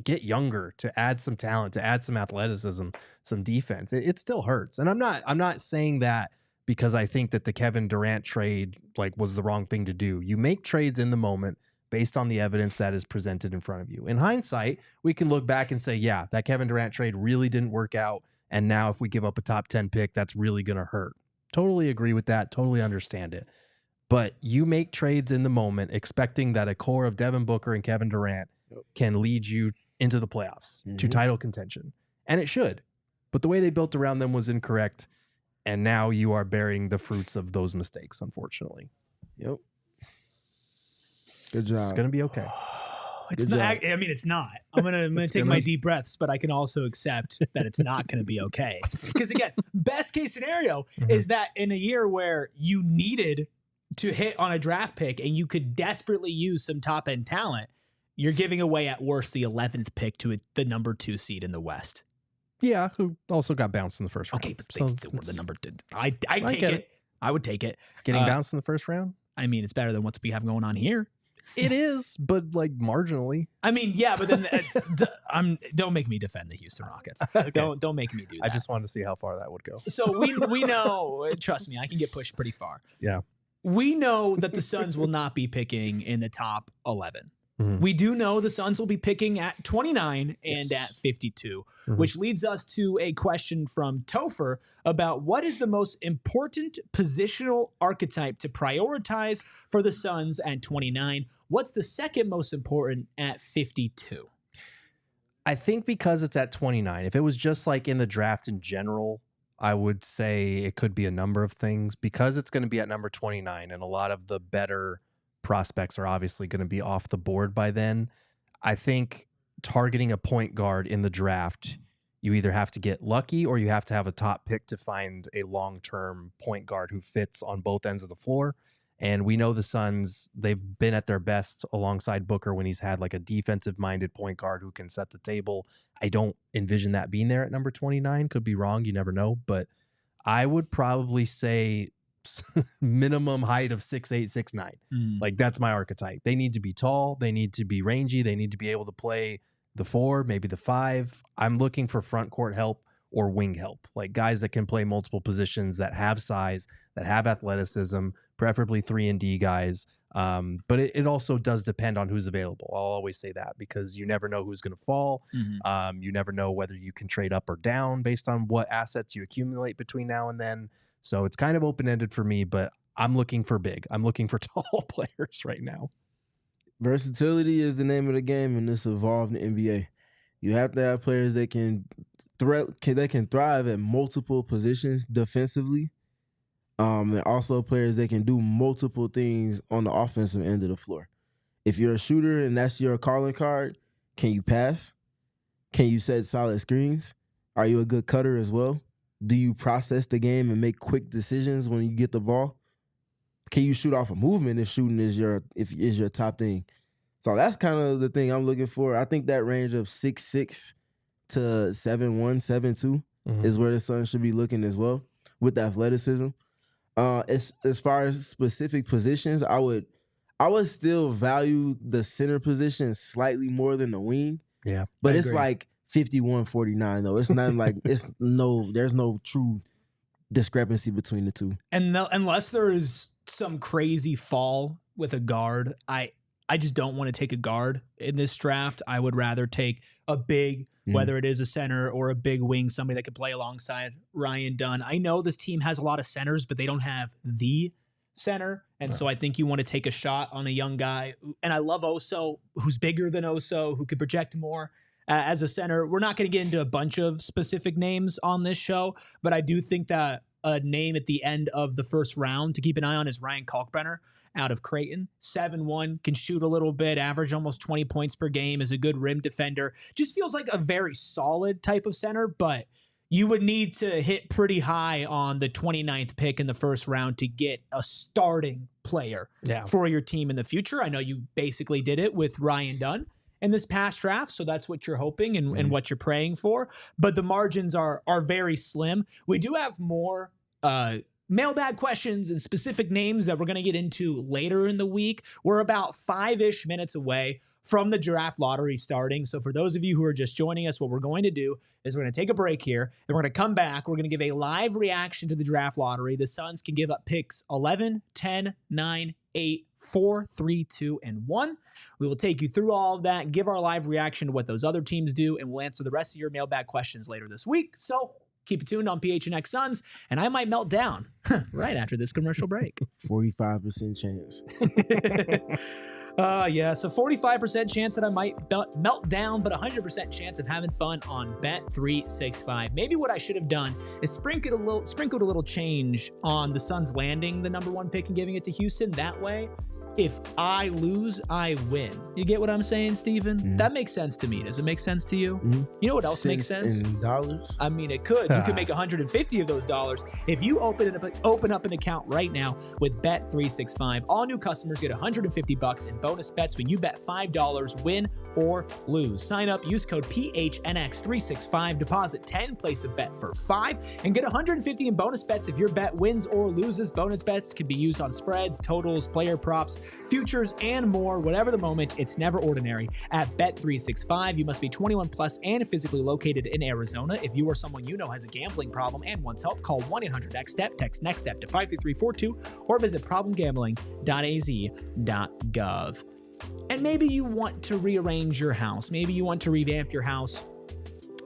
get younger, to add some talent, to add some athleticism, some defense. It still hurts. And I'm not saying that because I think that the Kevin Durant trade was the wrong thing to do. You make trades in the moment based on the evidence that is presented in front of you. In hindsight, we can look back and say, yeah, that Kevin Durant trade really didn't work out. And now if we give up a top 10 pick, that's really going to hurt. Totally agree with that. Totally understand it. But you make trades in the moment expecting that a core of Devin Booker and Kevin Durant can lead you into the playoffs to title contention. And it should. But the way they built around them was incorrect. And now you are bearing the fruits of those mistakes, unfortunately. Yep. Good job. It's going to be okay. It's Good not. job. I mean, it's not. I'm gonna take my deep breaths, but I can also accept that it's not gonna be okay. Because again, best case scenario is that in a year where you needed to hit on a draft pick and you could desperately use some top end talent, you're giving away at worst the 11th pick to the number 2 seed in the West. Yeah, who also got bounced in the first round. Okay, but So they still were the it's number 2. I'd take get it. it. I would take it. getting bounced in the first round. I mean, it's better than what we have going on here. It is, but marginally. I mean, yeah, but then don't make me defend the Houston Rockets. Don't make me do that. I just wanted to see how far that would go. So we know, trust me, I can get pushed pretty far. Yeah. We know that the Suns will not be picking in the top 11. Mhm. We do know the Suns will be picking at 29 and at 52, which leads us to a question from Topher about what is the most important positional archetype to prioritize for the Suns at 29? What's the second most important at 52? I think because it's at 29, if it was just like in the draft in general, I would say it could be a number of things. Because it's going to be at number 29 and a lot of the better prospects are obviously going to be off the board by then. I think targeting a point guard in the draft, you either have to get lucky or you have to have a top pick to find a long-term point guard who fits on both ends of the floor. And we know the Suns, they've been at their best alongside Booker when he's had like a defensive-minded point guard who can set the table. I don't envision that being there at number 29. Could be wrong. You never know. But I would probably say minimum height of 6'8", 6'9". Like, that's my archetype. They need to be tall. They need to be rangy. They need to be able to play the 4, maybe the 5. I'm looking for front court help or wing help, like guys that can play multiple positions, that have size, that have athleticism, preferably 3-and-D guys. But it also does depend on who's available. I'll always say that, because you never know who's going to fall. You never know whether you can trade up or down based on what assets you accumulate between now and then. So it's kind of open-ended for me, but I'm looking for big. I'm looking for tall players right now. Versatility is the name of the game in this evolved NBA. You have to have players that can thrive at multiple positions defensively, and also players that can do multiple things on the offensive end of the floor. If you're a shooter and that's your calling card, can you pass? Can you set solid screens? Are you a good cutter as well? Do you process the game and make quick decisions when you get the ball? Can you shoot off a movement if shooting is your top thing? So that's kind of the thing I'm looking for. I think that range of 6'6" to 7'1", 7'2" is where the Suns should be looking as well, with athleticism. As far as specific positions, I would still value the center position slightly more than the wing. Yeah, but it's like 51-49 though. It's not like there's no true discrepancy between the two. And unless there is some crazy fall with a guard, I just don't want to take a guard in this draft. I would rather take a big, whether it is a center or a big wing, somebody that could play alongside Ryan Dunn. I know this team has a lot of centers, but they don't have the center. And so I think you want to take a shot on a young guy. And I love Oso, who's bigger than Oso, who could project more as a center. We're not going to get into a bunch of specific names on this show, but I do think that a name at the end of the first round to keep an eye on is Ryan Kalkbrenner out of Creighton. 7'1", can shoot a little bit, average almost 20 points per game, is a good rim defender. Just feels like a very solid type of center, but you would need to hit pretty high on the 29th pick in the first round to get a starting player for your team in the future. I know you basically did it with Ryan Dunn in this past draft, so that's what you're hoping and what you're praying for. But the margins are very slim. We do have more mailbag questions and specific names that we're going to get into later in the week. We're about 5-ish minutes away from the draft lottery starting. So for those of you who are just joining us, what we're going to do is we're going to take a break here, and we're going to come back. We're going to give a live reaction to the draft lottery. The Suns can give up picks 11, 10, 9, 8, 4, 3, 2, and 1. We will take you through all of that, give our live reaction to what those other teams do, and we'll answer the rest of your mailbag questions later this week. So keep it tuned on PHNX Suns, and I might melt down right after this commercial break. 45% chance. So 45% chance that I might melt down, but 100% chance of having fun on Bet365. Maybe what I should have done is sprinkled a little change on the Suns landing the number 1 pick and giving it to Houston. That way, if I lose, I win. You get what I'm saying, Steven? That makes sense to me. Does it make sense to you? You know what else makes sense? In dollars? I mean, it could. You could make 150 of those dollars. If you open up an account right now with Bet365, all new customers get $150 in bonus bets when you bet $5, win or lose. Sign up, use code PHNX365, deposit 10, place a bet for 5, and get $150 in bonus bets if your bet wins or loses. Bonus bets can be used on spreads, totals, player props, futures, and more. Whatever the moment, it's never ordinary. At Bet365, you must be 21 plus and physically located in Arizona. If you or someone you know has a gambling problem and wants help, call 1-800-NEXT-STEP, text NEXT-STEP to 53342, or visit problemgambling.az.gov. And maybe you want to rearrange your house. Maybe you want to revamp your house,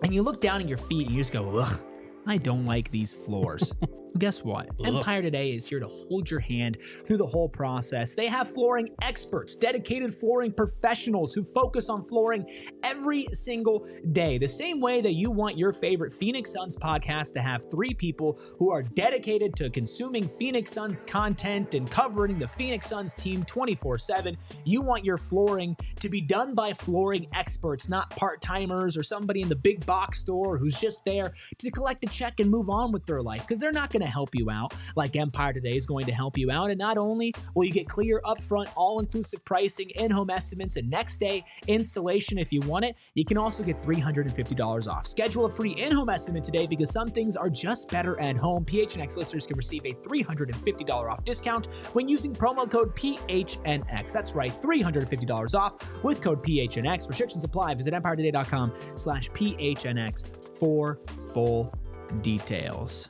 and you look down at your feet and you just go, ugh, I don't like these floors. Guess what? Empire Today is here to hold your hand through the whole process. They have flooring experts, dedicated flooring professionals who focus on flooring every single day. The same way that you want your favorite Phoenix Suns podcast to have 3 people who are dedicated to consuming Phoenix Suns content and covering the Phoenix Suns team 24/7. You want your flooring to be done by flooring experts, not part-timers or somebody in the big box store who's just there to collect a check and move on with their life, because they're not going going to help you out, like Empire Today is going to help you out. And not only will you get clear, upfront, all-inclusive pricing, in-home estimates, and next-day installation if you want it, you can also get $350 off. Schedule a free in-home estimate today because some things are just better at home. PHNX listeners can receive a $350 off discount when using promo code PHNX. That's right, $350 off with code PHNX. Restrictions apply. Visit EmpireToday.com/PHNX for full details.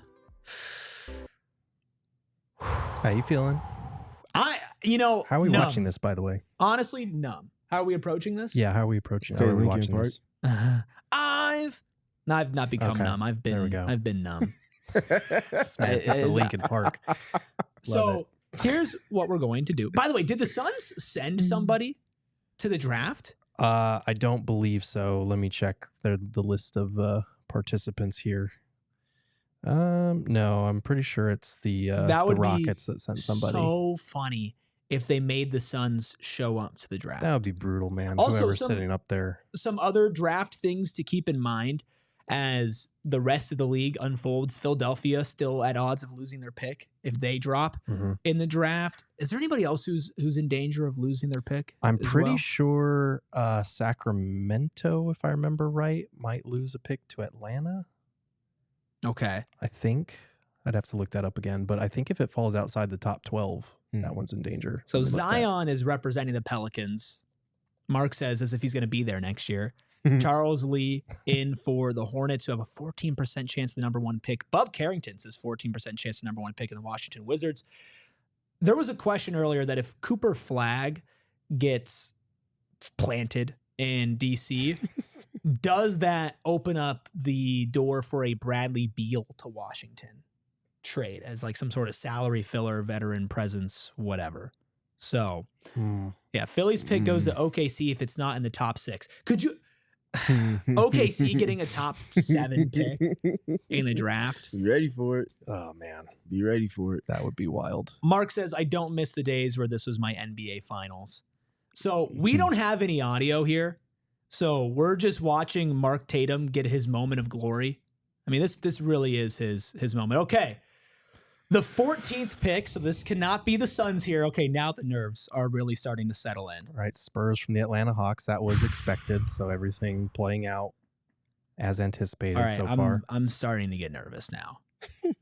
How you feeling? How are we watching this, by the way? Honestly, numb. How are we approaching this? Yeah, how are we approaching? Okay, How are we Linkin watching Park. this? I've not become Okay, numb. I've there we been go. I've been numb. Smack at the Lincoln Park. So here's what we're going to do. By the way, did the Suns send somebody to the draft? I don't believe so. Let me check the list of participants here. No, I'm pretty sure it's the Rockets that sent somebody. So funny if they made the Suns show up to the draft. That would be brutal, man. Also, Whoever's sitting up there. Some other draft things to keep in mind as the rest of the league unfolds. Philadelphia still at odds of losing their pick if they drop in the draft. Is there anybody else who's in danger of losing their pick? I'm as pretty well? sure Sacramento, if I remember right, might lose a pick to Atlanta. Okay. I think. I'd have to look that up again. But I think if it falls outside the top 12, that one's in danger. So Let me look that. Zion is representing the Pelicans. Mark says as if he's going to be there next year. Charles Lee in for the Hornets, who have a 14% chance of the number one pick. Bub Carrington says 14% chance of the number one pick in the Washington Wizards. There was a question earlier that if Cooper Flagg gets planted in DC, does that open up the door for a Bradley Beal to Washington trade as like some sort of salary filler, veteran presence, whatever? So, yeah, Philly's pick goes to OKC if it's not in the top 6. Could you... OKC getting a top 7 pick in the draft? Be ready for it. Oh, man. Be ready for it. That would be wild. Mark says, I don't miss the days where this was my NBA finals. So we don't have any audio here. So we're just watching Mark Tatum get his moment of glory. I mean, this really is his moment. Okay. The 14th pick, so this cannot be the Suns here. Okay, now the nerves are really starting to settle in. All right, Spurs from the Atlanta Hawks. That was expected, so everything playing out as anticipated All right, so far. I'm starting to get nervous now.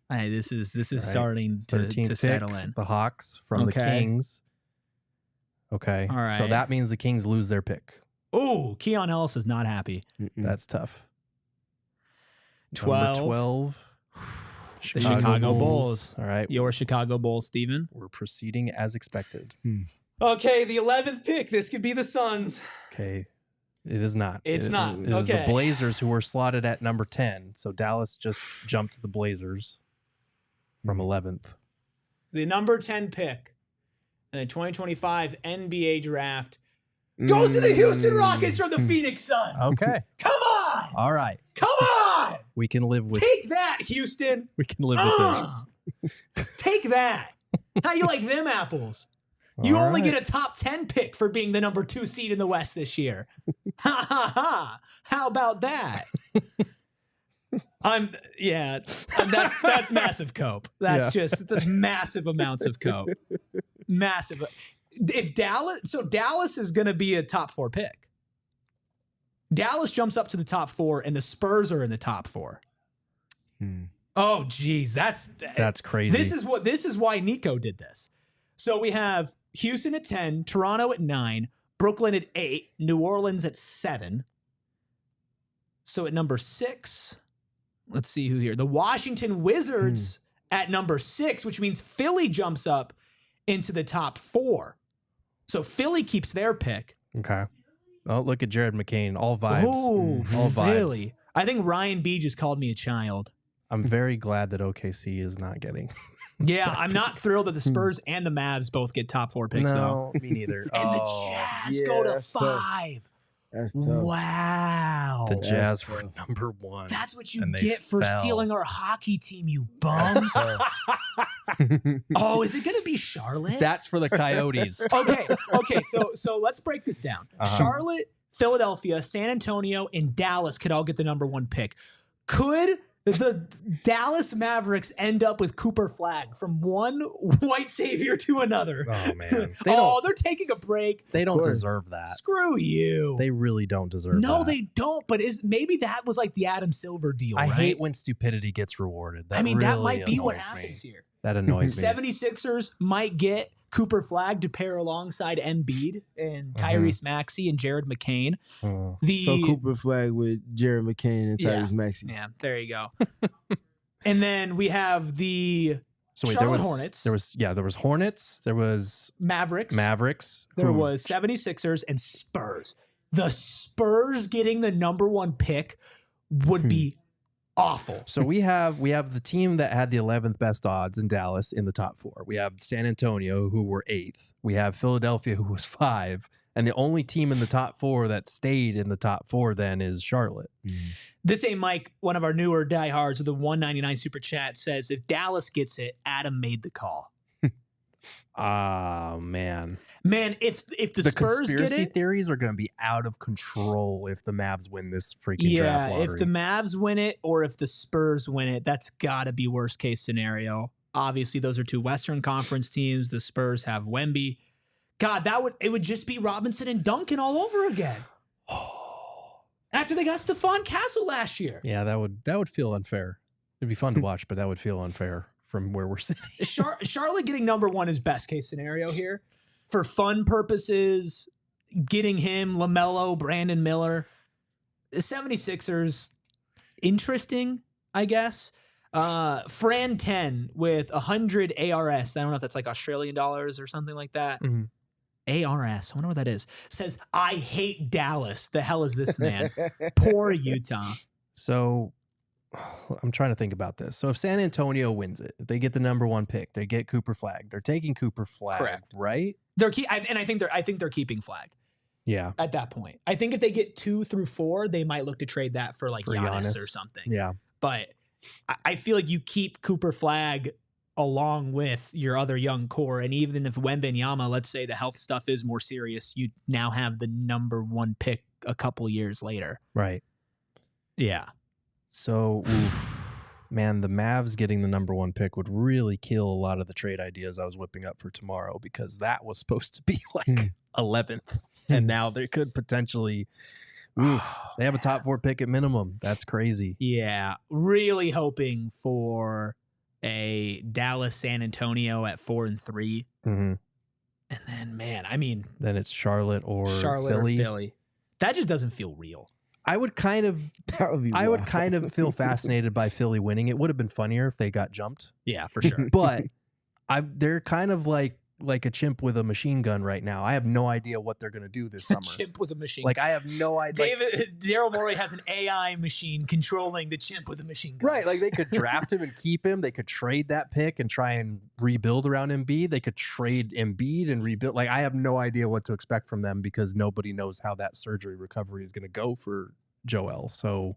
This is Right. starting to 13th pick, settle in. the Hawks from the Kings. Okay, All right. so that means the Kings lose their pick. Oh, Keon Ellis is not happy. That's tough. 12. Number 12. The Chicago Bulls. All right. Your Chicago Bulls, Steven. We're proceeding as expected. Okay, the 11th pick. This could be the Suns. Okay. It is not. It's not. It is the Okay. Blazers who were slotted at number 10. So Dallas just jumped to the Blazers from 11th. The number 10 pick in the 2025 NBA draft goes to the Houston Rockets from the Phoenix Suns. Okay. Come on. All right. Come on. We can live with Take that, Houston. we can live with this. Take that. How you like them apples? You All only right. get a top 10 pick for being the number 2 seed in the West this year. Ha ha ha. How about that? That's massive cope. That's just the massive amounts of cope. Massive. If Dallas is going to be a top 4 pick. Dallas jumps up to the top 4 and the Spurs are in the top 4. Oh geez, that's crazy. This is why Nico did this. So we have Houston at 10, Toronto at 9, Brooklyn at 8, New Orleans at 7. So at number 6, let's see who here. The Washington Wizards at number 6, which means Philly jumps up into the top 4. So Philly keeps their pick. Okay. Oh, look at Jared McCain. All vibes. Oh, all vibes. Philly. I think Ryan B just called me a child. I'm very glad that OKC is not getting. Yeah, I'm not thrilled that the Spurs and the Mavs both get top 4 picks, though. No, me neither. And the Jazz go to 5. That's tough. Wow. The Jazz That's were tough. number 1. That's what you and they get for fell. stealing our hockey team, you bums. Oh, is it going to be Charlotte? That's for the Coyotes. Okay. So let's break this down. Charlotte, Philadelphia, San Antonio, and Dallas could all get the number 1 pick. Could The Dallas Mavericks end up with Cooper Flag from one white savior to another. Oh man, They're taking a break. They don't course. deserve that. Screw you. They really don't deserve that. No, they don't. But maybe that was like the Adam Silver deal, I right? hate when stupidity gets rewarded. That that really might be what annoys me. happens here. That annoys me. 76ers might get Cooper Flag to pair alongside Embiid and Tyrese Maxey and Jared McCain. Oh. So Cooper Flag with Jared McCain and Tyrese Maxey. Yeah, there you go. And then we have the Charlotte Hornets. There was Hornets. There was Mavericks. There was 76ers and Spurs. The Spurs getting the number 1 pick would be awful. So we have the team that had the 11th best odds in Dallas in the top 4. We have San Antonio, who were 8th. We have Philadelphia, who was 5. And the only team in the top 4 that stayed in the top 4 then is Charlotte. This ain't Mike, one of our newer diehards with the 199 super chat, says if Dallas gets it, Adam made the call. Man, if the Spurs get conspiracy it, theories are going to be out of control if the Mavs win this freaking draft lottery. If the Mavs win it or if the Spurs win it, that's got to be worst case scenario. Obviously, those are 2 Western Conference teams. The Spurs have Wemby. God, it would just be Robinson and Duncan all over again. After they got Stephon Castle last year. Yeah, that would feel unfair. It'd be fun to watch, but that would feel unfair from where we're sitting. Charlotte getting number 1 is best case scenario here. For fun purposes, getting him, LaMelo, Brandon Miller. The 76ers, interesting, I guess. Fran 10 with 100 ARS. I don't know if that's like Australian dollars or something like that. Mm-hmm. ARS. I wonder what that is. Says, I hate Dallas. The hell is this man? Poor Utah. So I'm trying to think about this. So if San Antonio wins it, if they get the number 1 pick, they get Cooper Flag. They're taking Cooper Flag, correct? Right? I think they're keeping Flag. Yeah. At that point, I think if they get 2 through 4, they might look to trade that for Giannis or something. Yeah. But I feel like you keep Cooper Flag along with your other young core. And even if Wembanyama, let's say the health stuff is more serious, you now have the number 1 pick a couple years later. Right. Yeah. So, man, the Mavs getting the number 1 pick would really kill a lot of the trade ideas I was whipping up for tomorrow, because that was supposed to be like 11th. And now they could potentially, they have a top 4 pick at minimum. That's crazy. Yeah. Really hoping for a Dallas San Antonio at 4 and 3. Mm-hmm. And then, man, then it's Charlotte or Philly. Philly. That just doesn't feel real. I would kind of feel fascinated by Philly winning. It would have been funnier if they got jumped. Yeah, for sure. But they're kind of like a chimp with a machine gun right now. I have no idea what they're going to do this summer. Chimp with a machine gun. I have no idea. Daryl Morey has an AI machine controlling the chimp with a machine gun. Right. Like they could draft him and keep him. They could trade that pick and try and rebuild around Embiid. They could trade Embiid and rebuild. Like, I have no idea what to expect from them because nobody knows how that surgery recovery is going to go for Joel. So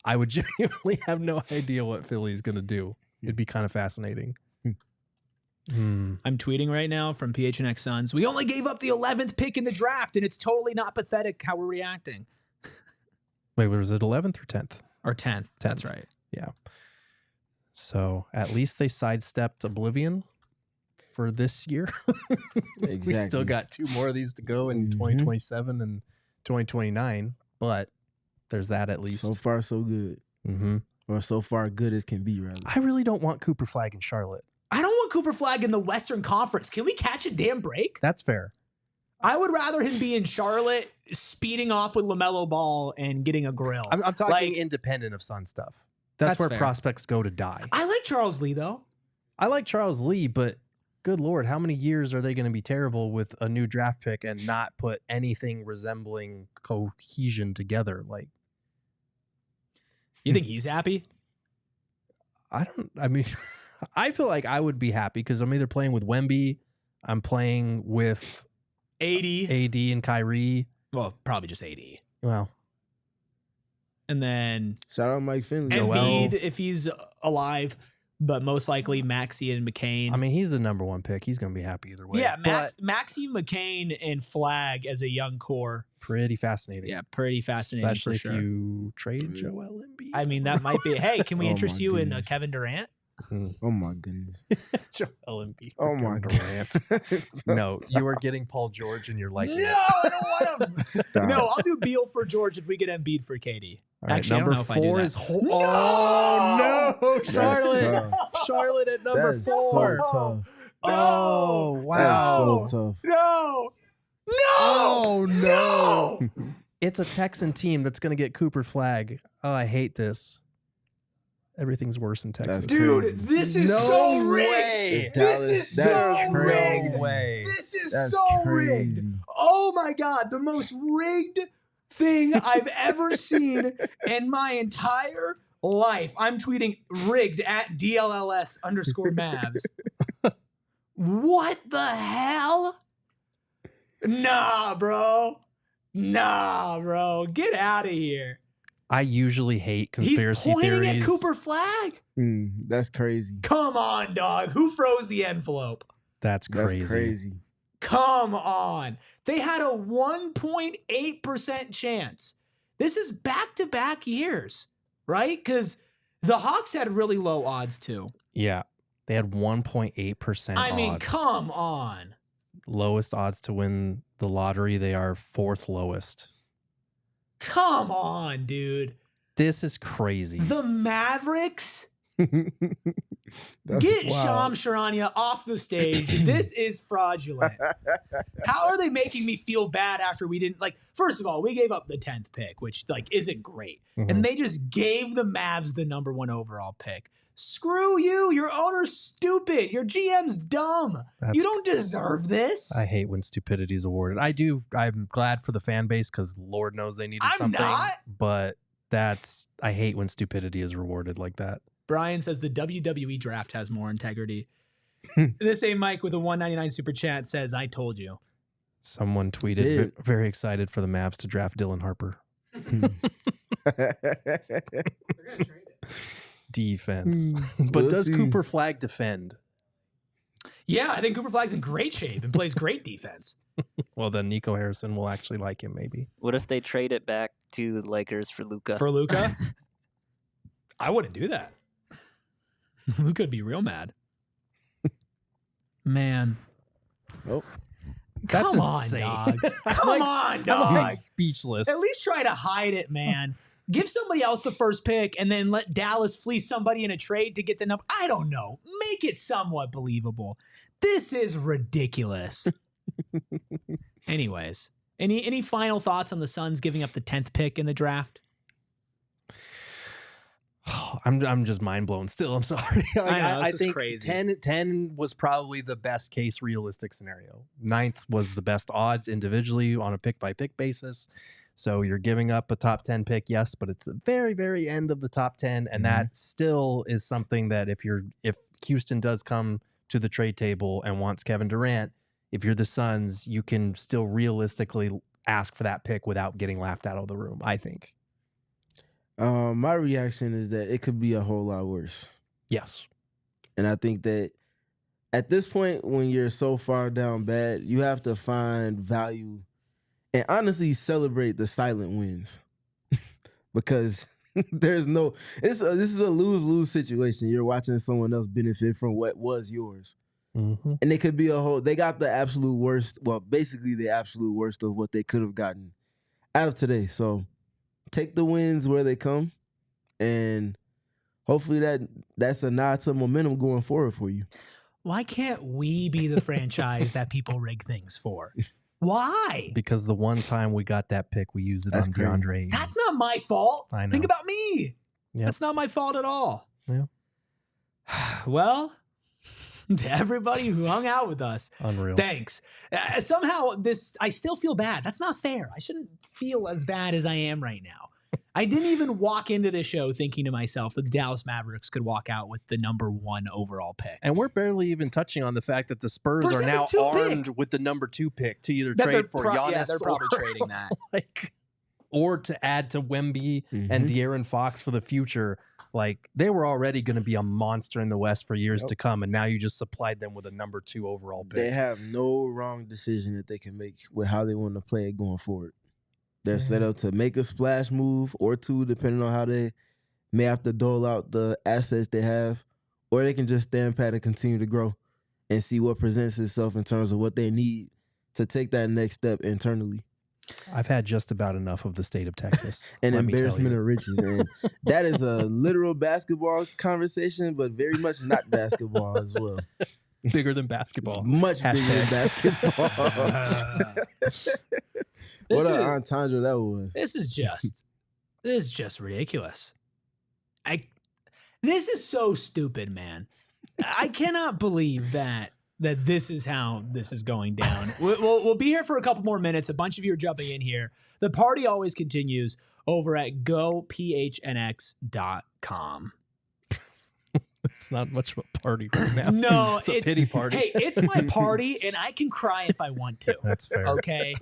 I would genuinely have no idea what Philly's going to do. It'd be kind of fascinating. I'm tweeting right now from PHNX Suns. We only gave up the 11th pick in the draft, and it's totally not pathetic how we're reacting. Wait, was it 11th or 10th? Or 10th. That's right. Yeah. So at least they sidestepped Oblivion for this year. Exactly. We still got 2 more of these to go in 2027 and 2029, but there's that at least. So far, so good. Mm-hmm. Or so far good as can be, rather. I really don't want Cooper Flag in Charlotte. I don't want Cooper Flag in the Western Conference. Can we catch a damn break? That's fair. I would rather him be in Charlotte, speeding off with LaMelo Ball and getting a grill. I'm talking independent of Sun stuff. That's where fair. Prospects go to die. I like Charles Lee, though. I like Charles Lee, but good Lord, how many years are they going to be terrible with a new draft pick and not put anything resembling cohesion together? Like, you think he's happy? I feel like I would be happy because I'm either playing with Wemby, I'm playing with AD and Kyrie. Well, probably just AD. Well, and then shout out Mike Finley. Embiid if he's alive, but most likely Maxey and McCain. I mean, he's the number 1 pick. He's going to be happy either way. Yeah, Maxey, McCain, and Flag as a young core Pretty fascinating. Yeah, pretty fascinating. Especially for if sure. you trade Joel Embiid. I mean, that might be. Hey, can we Oh interest my you in goodness. Kevin Durant? Oh my goodness. Joel Embiid. Oh for my Kevin Durant. No, you are getting Paul George and you're liking No, it. I don't want him. Stop. No, I'll do Beal for George if we get Embiid for KD. All right, Actually, I don't number know if I do 4 that. is No! Oh no, That's Charlotte. tough. Charlotte at number That's 4. so tough. Oh, No! wow. That's so tough. No! No! Oh, No! It's a Texan team that's going to get Cooper Flag. Oh, I hate this. Everything's worse in Texas. That's Dude, crazy. this is No so rigged. way. This Dallas, is that's so crazy. rigged. No way. This is That's so rigged. crazy. Oh my God, the most rigged thing I've ever seen in my entire life. I'm tweeting rigged at DLLS_Mavs. What the hell? Nah, bro. Nah, bro. Get out of here. I usually hate He's conspiracy pointing theories. at Cooper Flag. That's crazy. Come on, dog. Who froze the envelope? That's That's crazy. crazy. Come on. They had a 1.8% chance. This is back-to-back years, right? Because the Hawks had really low odds too. Yeah. They had 1.8% I mean, odds. come on. Lowest odds to win the lottery. They are 4th lowest. Come on, dude. This is crazy. The Mavericks? That's Get wild. Shams Charania off the stage. This is fraudulent. How are they making me feel bad after we didn't first of all, we gave up the 10th pick, which isn't great. Mhm. And they just gave the Mavs the number 1 overall pick. Screw you. Your owner's stupid. Your GM's dumb. You don't deserve this. I hate when stupidity is awarded. I'm glad for the fan base because Lord knows they needed I'm something. not. But I hate when stupidity is rewarded like that. Brian says the WWE draft has more integrity. This ain't Mike with a $1.99 super chat says, I told you. Someone tweeted Did. very excited for the Mavs to draft Dylan Harper. Defense. But We'll does see. Cooper Flag defend? Yeah, I think Cooper Flag's in great shape and plays great defense. Well, then Nico Harrison will actually like him, maybe. What if they trade it back to the Lakers for Luka? For Luka, I wouldn't do that. Luka would be real mad. Man. Oh, That's Come on, insane. dog. I'm Come on, dog. I'm speechless. At least try to hide it, man. Give somebody else the first pick and then let Dallas fleece somebody in a trade to get the number. I don't know. Make it somewhat believable. This is ridiculous. Anyways, any final thoughts on the Suns giving up the 10th pick in the draft? I'm just mind blown still. I'm sorry. I know, this is think crazy. 10 was probably the best case realistic scenario. 9th was the best odds individually on a pick by pick basis. So you're giving up a top 10 pick, yes, but it's the very, very end of the top 10. And that still is something that if Houston does come to the trade table and wants Kevin Durant, if you're the Suns, you can still realistically ask for that pick without getting laughed out of the room, I think. my reaction is that it could be a whole lot worse. Yes. And I think that at this point, when you're so far down bad, you have to find value and honestly celebrate the silent wins. Because this is a lose-lose situation. You're watching someone else benefit from what was yours. Mm-hmm. And it could be they got the absolute worst, well, basically the absolute worst of what they could have gotten out of today. So take the wins where they come, and hopefully that's a nod to momentum going forward for you. Why can't we be the franchise that people rig things for? Why? Because the one time we got that pick, we used it That's on crazy. DeAndre Ayton. That's not my fault. I know. Think about me. Yep. That's not my fault at all. Yeah. Well, to everybody who hung out with us, Unreal. thanks. Somehow I still feel bad. That's not fair. I shouldn't feel as bad as I am right now. I didn't even walk into this show thinking to myself that the Dallas Mavericks could walk out with the number 1 overall pick. And we're barely even touching on the fact that the Spurs are Where's the now 2 armed pick? with the number 2 pick to either That trade they're for pro- Giannis yeah, they're probably or, trading that. or to add to Wemby and De'Aaron Fox for the future. Like, they were already going to be a monster in the West for years to come, and now you just supplied them with a number 2 overall pick. They have no wrong decision that they can make with how they want to play it going forward. They're set up to make a splash move or two, depending on how they may have to dole out the assets they have, or they can just stand pat and continue to grow and see what presents itself in terms of what they need to take that next step internally. I've had just about enough of the state of Texas. An let me tell embarrassment you. of riches. And that is a literal basketball conversation, but very much not basketball as well. Bigger than basketball. It's much bigger than basketball. What an entendre that was. This is just ridiculous. This is so stupid, man. I cannot believe that this is how this is going down. We'll be here for a couple more minutes. A bunch of you are jumping in here. The party always continues over at gophnx.com. It's not much of a party right now. No, it's a pity party. Hey, it's my party, and I can cry if I want to. That's fair. Okay.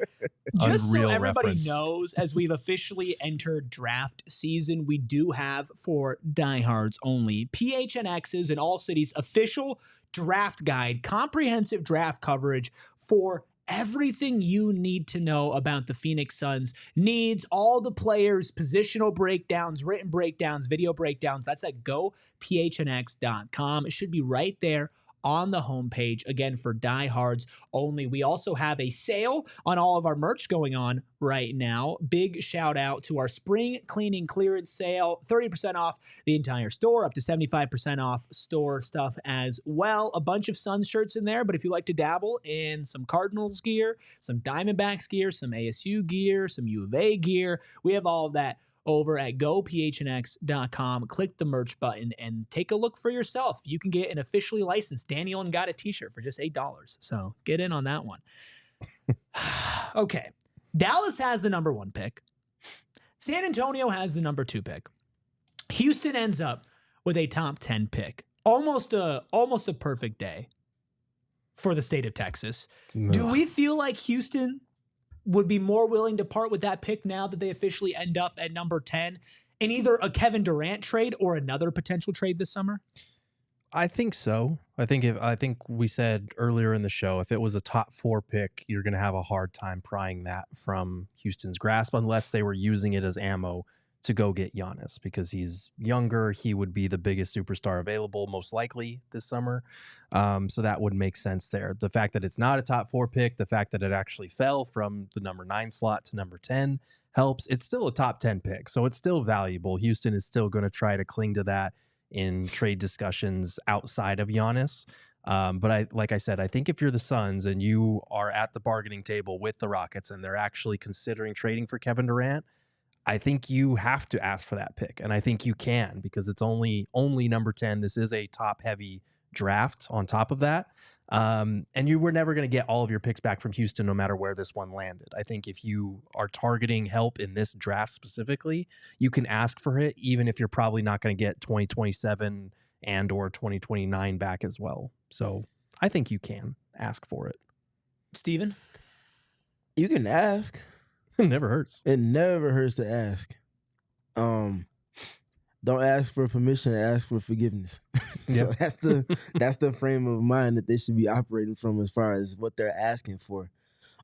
Just Unreal so everybody reference. knows, as we've officially entered draft season, we do have, for diehards only, PHNX's and All Cities official draft guide, comprehensive draft coverage for everything you need to know about the Phoenix Suns. Needs all the players, positional breakdowns, written breakdowns, video breakdowns. That's at gophnx.com. It should be right there on the homepage, again, for diehards only. We also have a sale on all of our merch going on right now. Big shout out to our spring cleaning clearance sale, 30% off the entire store, up to 75% off store stuff as well. A bunch of Sun shirts in there, but if you like to dabble in some Cardinals gear, some Diamondbacks gear, some ASU gear, some U of A gear, we have all of that over at gophnx.com. Click the merch button and take a look for yourself. You can get an officially licensed Daniel and Got a t-shirt for just $8. So get in on that one. Okay. Dallas has the number 1 pick. San Antonio has the number 2 pick. Houston ends up with a top 10 pick. Almost a perfect day for the state of Texas. No. Do we feel like Houston would be more willing to part with that pick now that they officially end up at number 10 in either a Kevin Durant trade or another potential trade this summer? I think so. I think we said earlier in the show, if it was a top 4 pick, you're going to have a hard time prying that from Houston's grasp unless they were using it as ammo to go get Giannis, because he's younger. He would be the biggest superstar available most likely this summer. So that would make sense there. The fact that it's not a top 4 pick, the fact that it actually fell from the number 9 slot to number 10 helps. It's still a top 10 pick, so it's still valuable. Houston is still going to try to cling to that in trade discussions outside of Giannis. But like I said, I think if you're the Suns and you are at the bargaining table with the Rockets and they're actually considering trading for Kevin Durant, I think you have to ask for that pick. And I think you can, because it's only number 10. This is a top heavy draft on top of that. And you were never going to get all of your picks back from Houston, no matter where this one landed. I think if you are targeting help in this draft specifically, you can ask for it, even if you're probably not going to get 2027 and or 2029 back as well. So I think you can ask for it. Steven? You can ask. It never hurts. It never hurts to ask. Don't ask for permission, ask for forgiveness. So that's the frame of mind that they should be operating from as far as what they're asking for.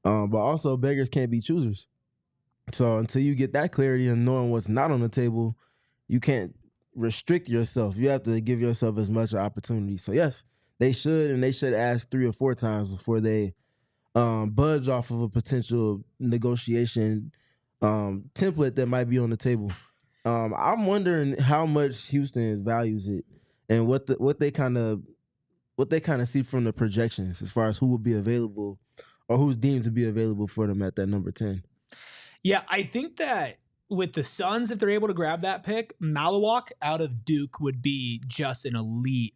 But also, beggars can't be choosers. So until you get that clarity and knowing what's not on the table, you can't restrict yourself. You have to give yourself as much opportunity. So yes, they should ask 3 or 4 times before they budge off of a potential negotiation template that might be on the table. I'm wondering how much Houston values it and what they kind of see from the projections as far as who will be available or who's deemed to be available for them at that number 10. Yeah, I think that with the Suns, if they're able to grab that pick, Malawak out of Duke would be just an elite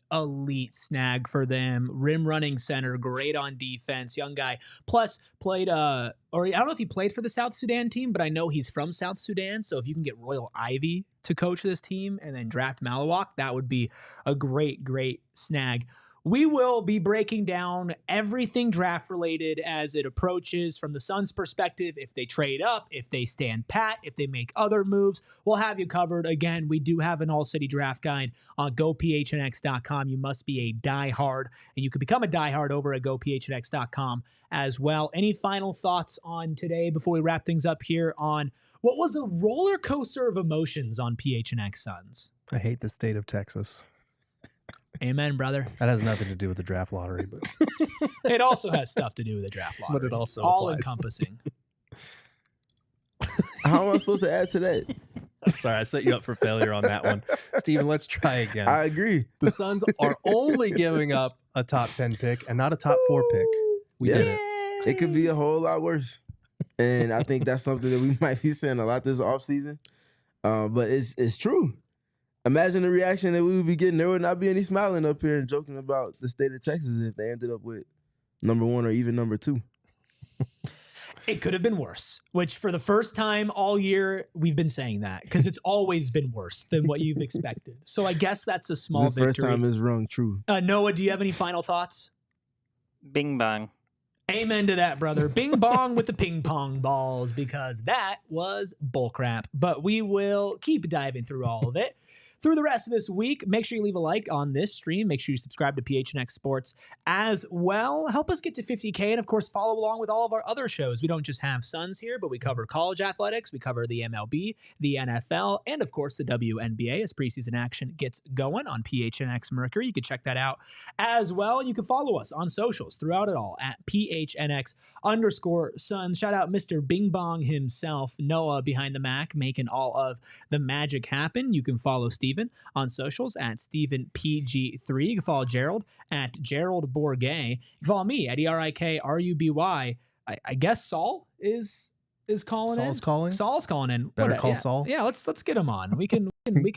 snag for them. Rim running center, great on defense, young guy. Plus played, or I don't know if he played for the South Sudan team, but I know he's from South Sudan. So if you can get Royal Ivy to coach this team and then draft Malawak, that would be a great snag. We will be breaking down everything draft related as it approaches from the Suns' perspective. If they trade up, if they stand pat, if they make other moves, we'll have you covered. Again, we do have an all-city draft guide on gophnx.com. You must be a diehard, and you can become a diehard over at gophnx.com as well. Any final thoughts on today before we wrap things up here on what was a roller coaster of emotions on PHNX Suns? I hate the state of Texas. Amen, brother. That has nothing to do with the draft lottery, but it also has stuff to do with the draft lottery. But it also all applies. Encompassing. How am I supposed to add to that? I'm sorry, I set you up for failure on that one. Steven, let's try again. I agree. The Suns are only giving up a top 10 pick and not a top 4 pick. We did it. It could be a whole lot worse. And I think that's something that we might be saying a lot this offseason. But it's true. Imagine the reaction that we would be getting. There would not be any smiling up here and joking about the state of Texas if they ended up with number 1 or even number 2. It could have been worse, which for the first time all year, we've been saying that because it's always been worse than what you've expected. So I guess that's a small victory. The first time is rung true. Noah, do you have any final thoughts? Bing bong. Amen to that, brother. Bing bong with the ping pong balls, because that was bullcrap. But we will keep diving through all of it. Through the rest of this week, make sure you leave a like on this stream. Make sure you subscribe to PHNX Sports as well. Help us get to 50K, and of course, follow along with all of our other shows. We don't just have Suns here, but we cover college athletics. We cover the MLB, the NFL, and of course, the WNBA as preseason action gets going on PHNX Mercury. You can check that out as well. You can follow us on socials throughout it all at PHNX_Suns. Shout out Mr. Bing Bong himself, Noah behind the Mac, making all of the magic happen. You can follow Steven on socials at StephenPG3. You can follow Gerald at Gerald Bourget. You can follow me at ErikRuby. I guess Saul is calling Saul's in. calling? Saul's calling in. Better call Saul. Yeah, let's get him on. We can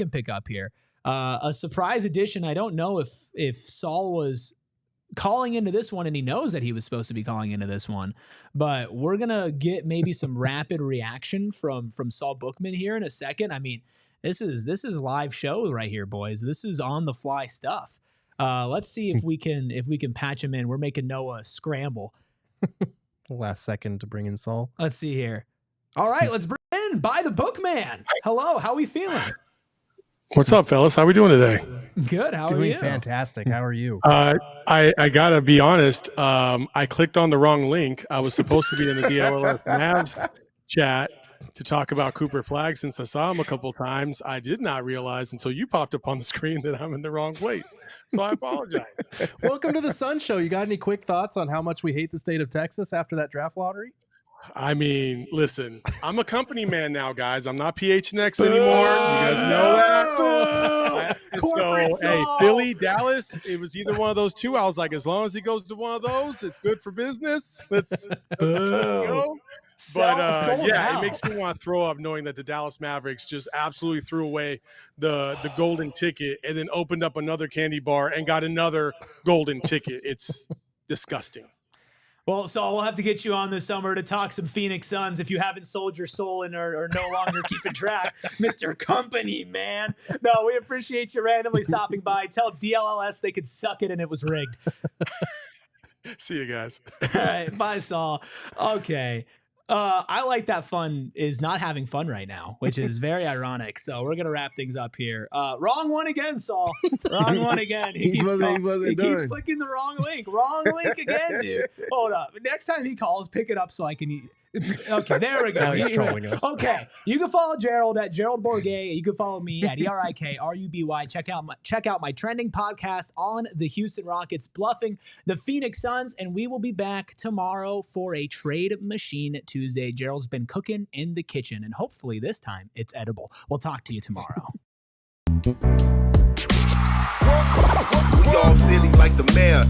pick up here. A surprise edition. I don't know if Saul was calling into this one and he knows that he was supposed to be calling into this one, but we're gonna get maybe some rapid reaction from Saul Bookman here in a second. I mean, this is live show right here, boys. This is on the fly stuff. Let's see if we can patch him in. We're making Noah scramble. Last second to bring in Saul. Let's see here. All right, let's bring in By the Bookman. Hello, how we feeling? What's up, fellas? How we doing today? Good. How are Doing you? fantastic. How are you? I gotta be honest. I clicked on the wrong link. I was supposed to be in the DLLS Mavs chat to talk about Cooper Flagg since I saw him a couple times. I did not realize until you popped up on the screen that I'm in the wrong place. So I apologize. Welcome to the Sun Show. You got any quick thoughts on how much we hate the state of Texas after that draft lottery? I mean, listen, I'm a company man now, guys. I'm not PHNX anymore. You guys know that. So, hey, Philly, Dallas, it was either one of those two. I was like, as long as he goes to one of those, it's good for business. Let's go. But yeah, it makes me want to throw up knowing that the Dallas Mavericks just absolutely threw away the golden ticket and then opened up another candy bar and got another golden ticket. It's disgusting. Well, Saul, we'll have to get you on this summer to talk some Phoenix Suns if you haven't sold your soul and are no longer keeping track, Mr. Company, man. No, we appreciate you randomly stopping by. Tell DLLS they could suck it and it was rigged. See you guys. All right, bye, Saul. Okay. I like that fun is not having fun right now, which is very ironic. So we're going to wrap things up here. Wrong one again, Saul. Wrong one again. He keeps clicking the wrong link. Wrong link again, dude. Hold up. Next time he calls, pick it up so I can... Okay, there we go. Now he's trolling us. Okay, you can follow Gerald at Gerald Bourget. You can follow me at ErikRuby. Check out my trending podcast on the Houston Rockets bluffing the Phoenix Suns, and we will be back tomorrow for a Trade Machine Tuesday. Gerald's been cooking in the kitchen, and hopefully this time it's edible. We'll talk to you tomorrow. We all silly like the mayor.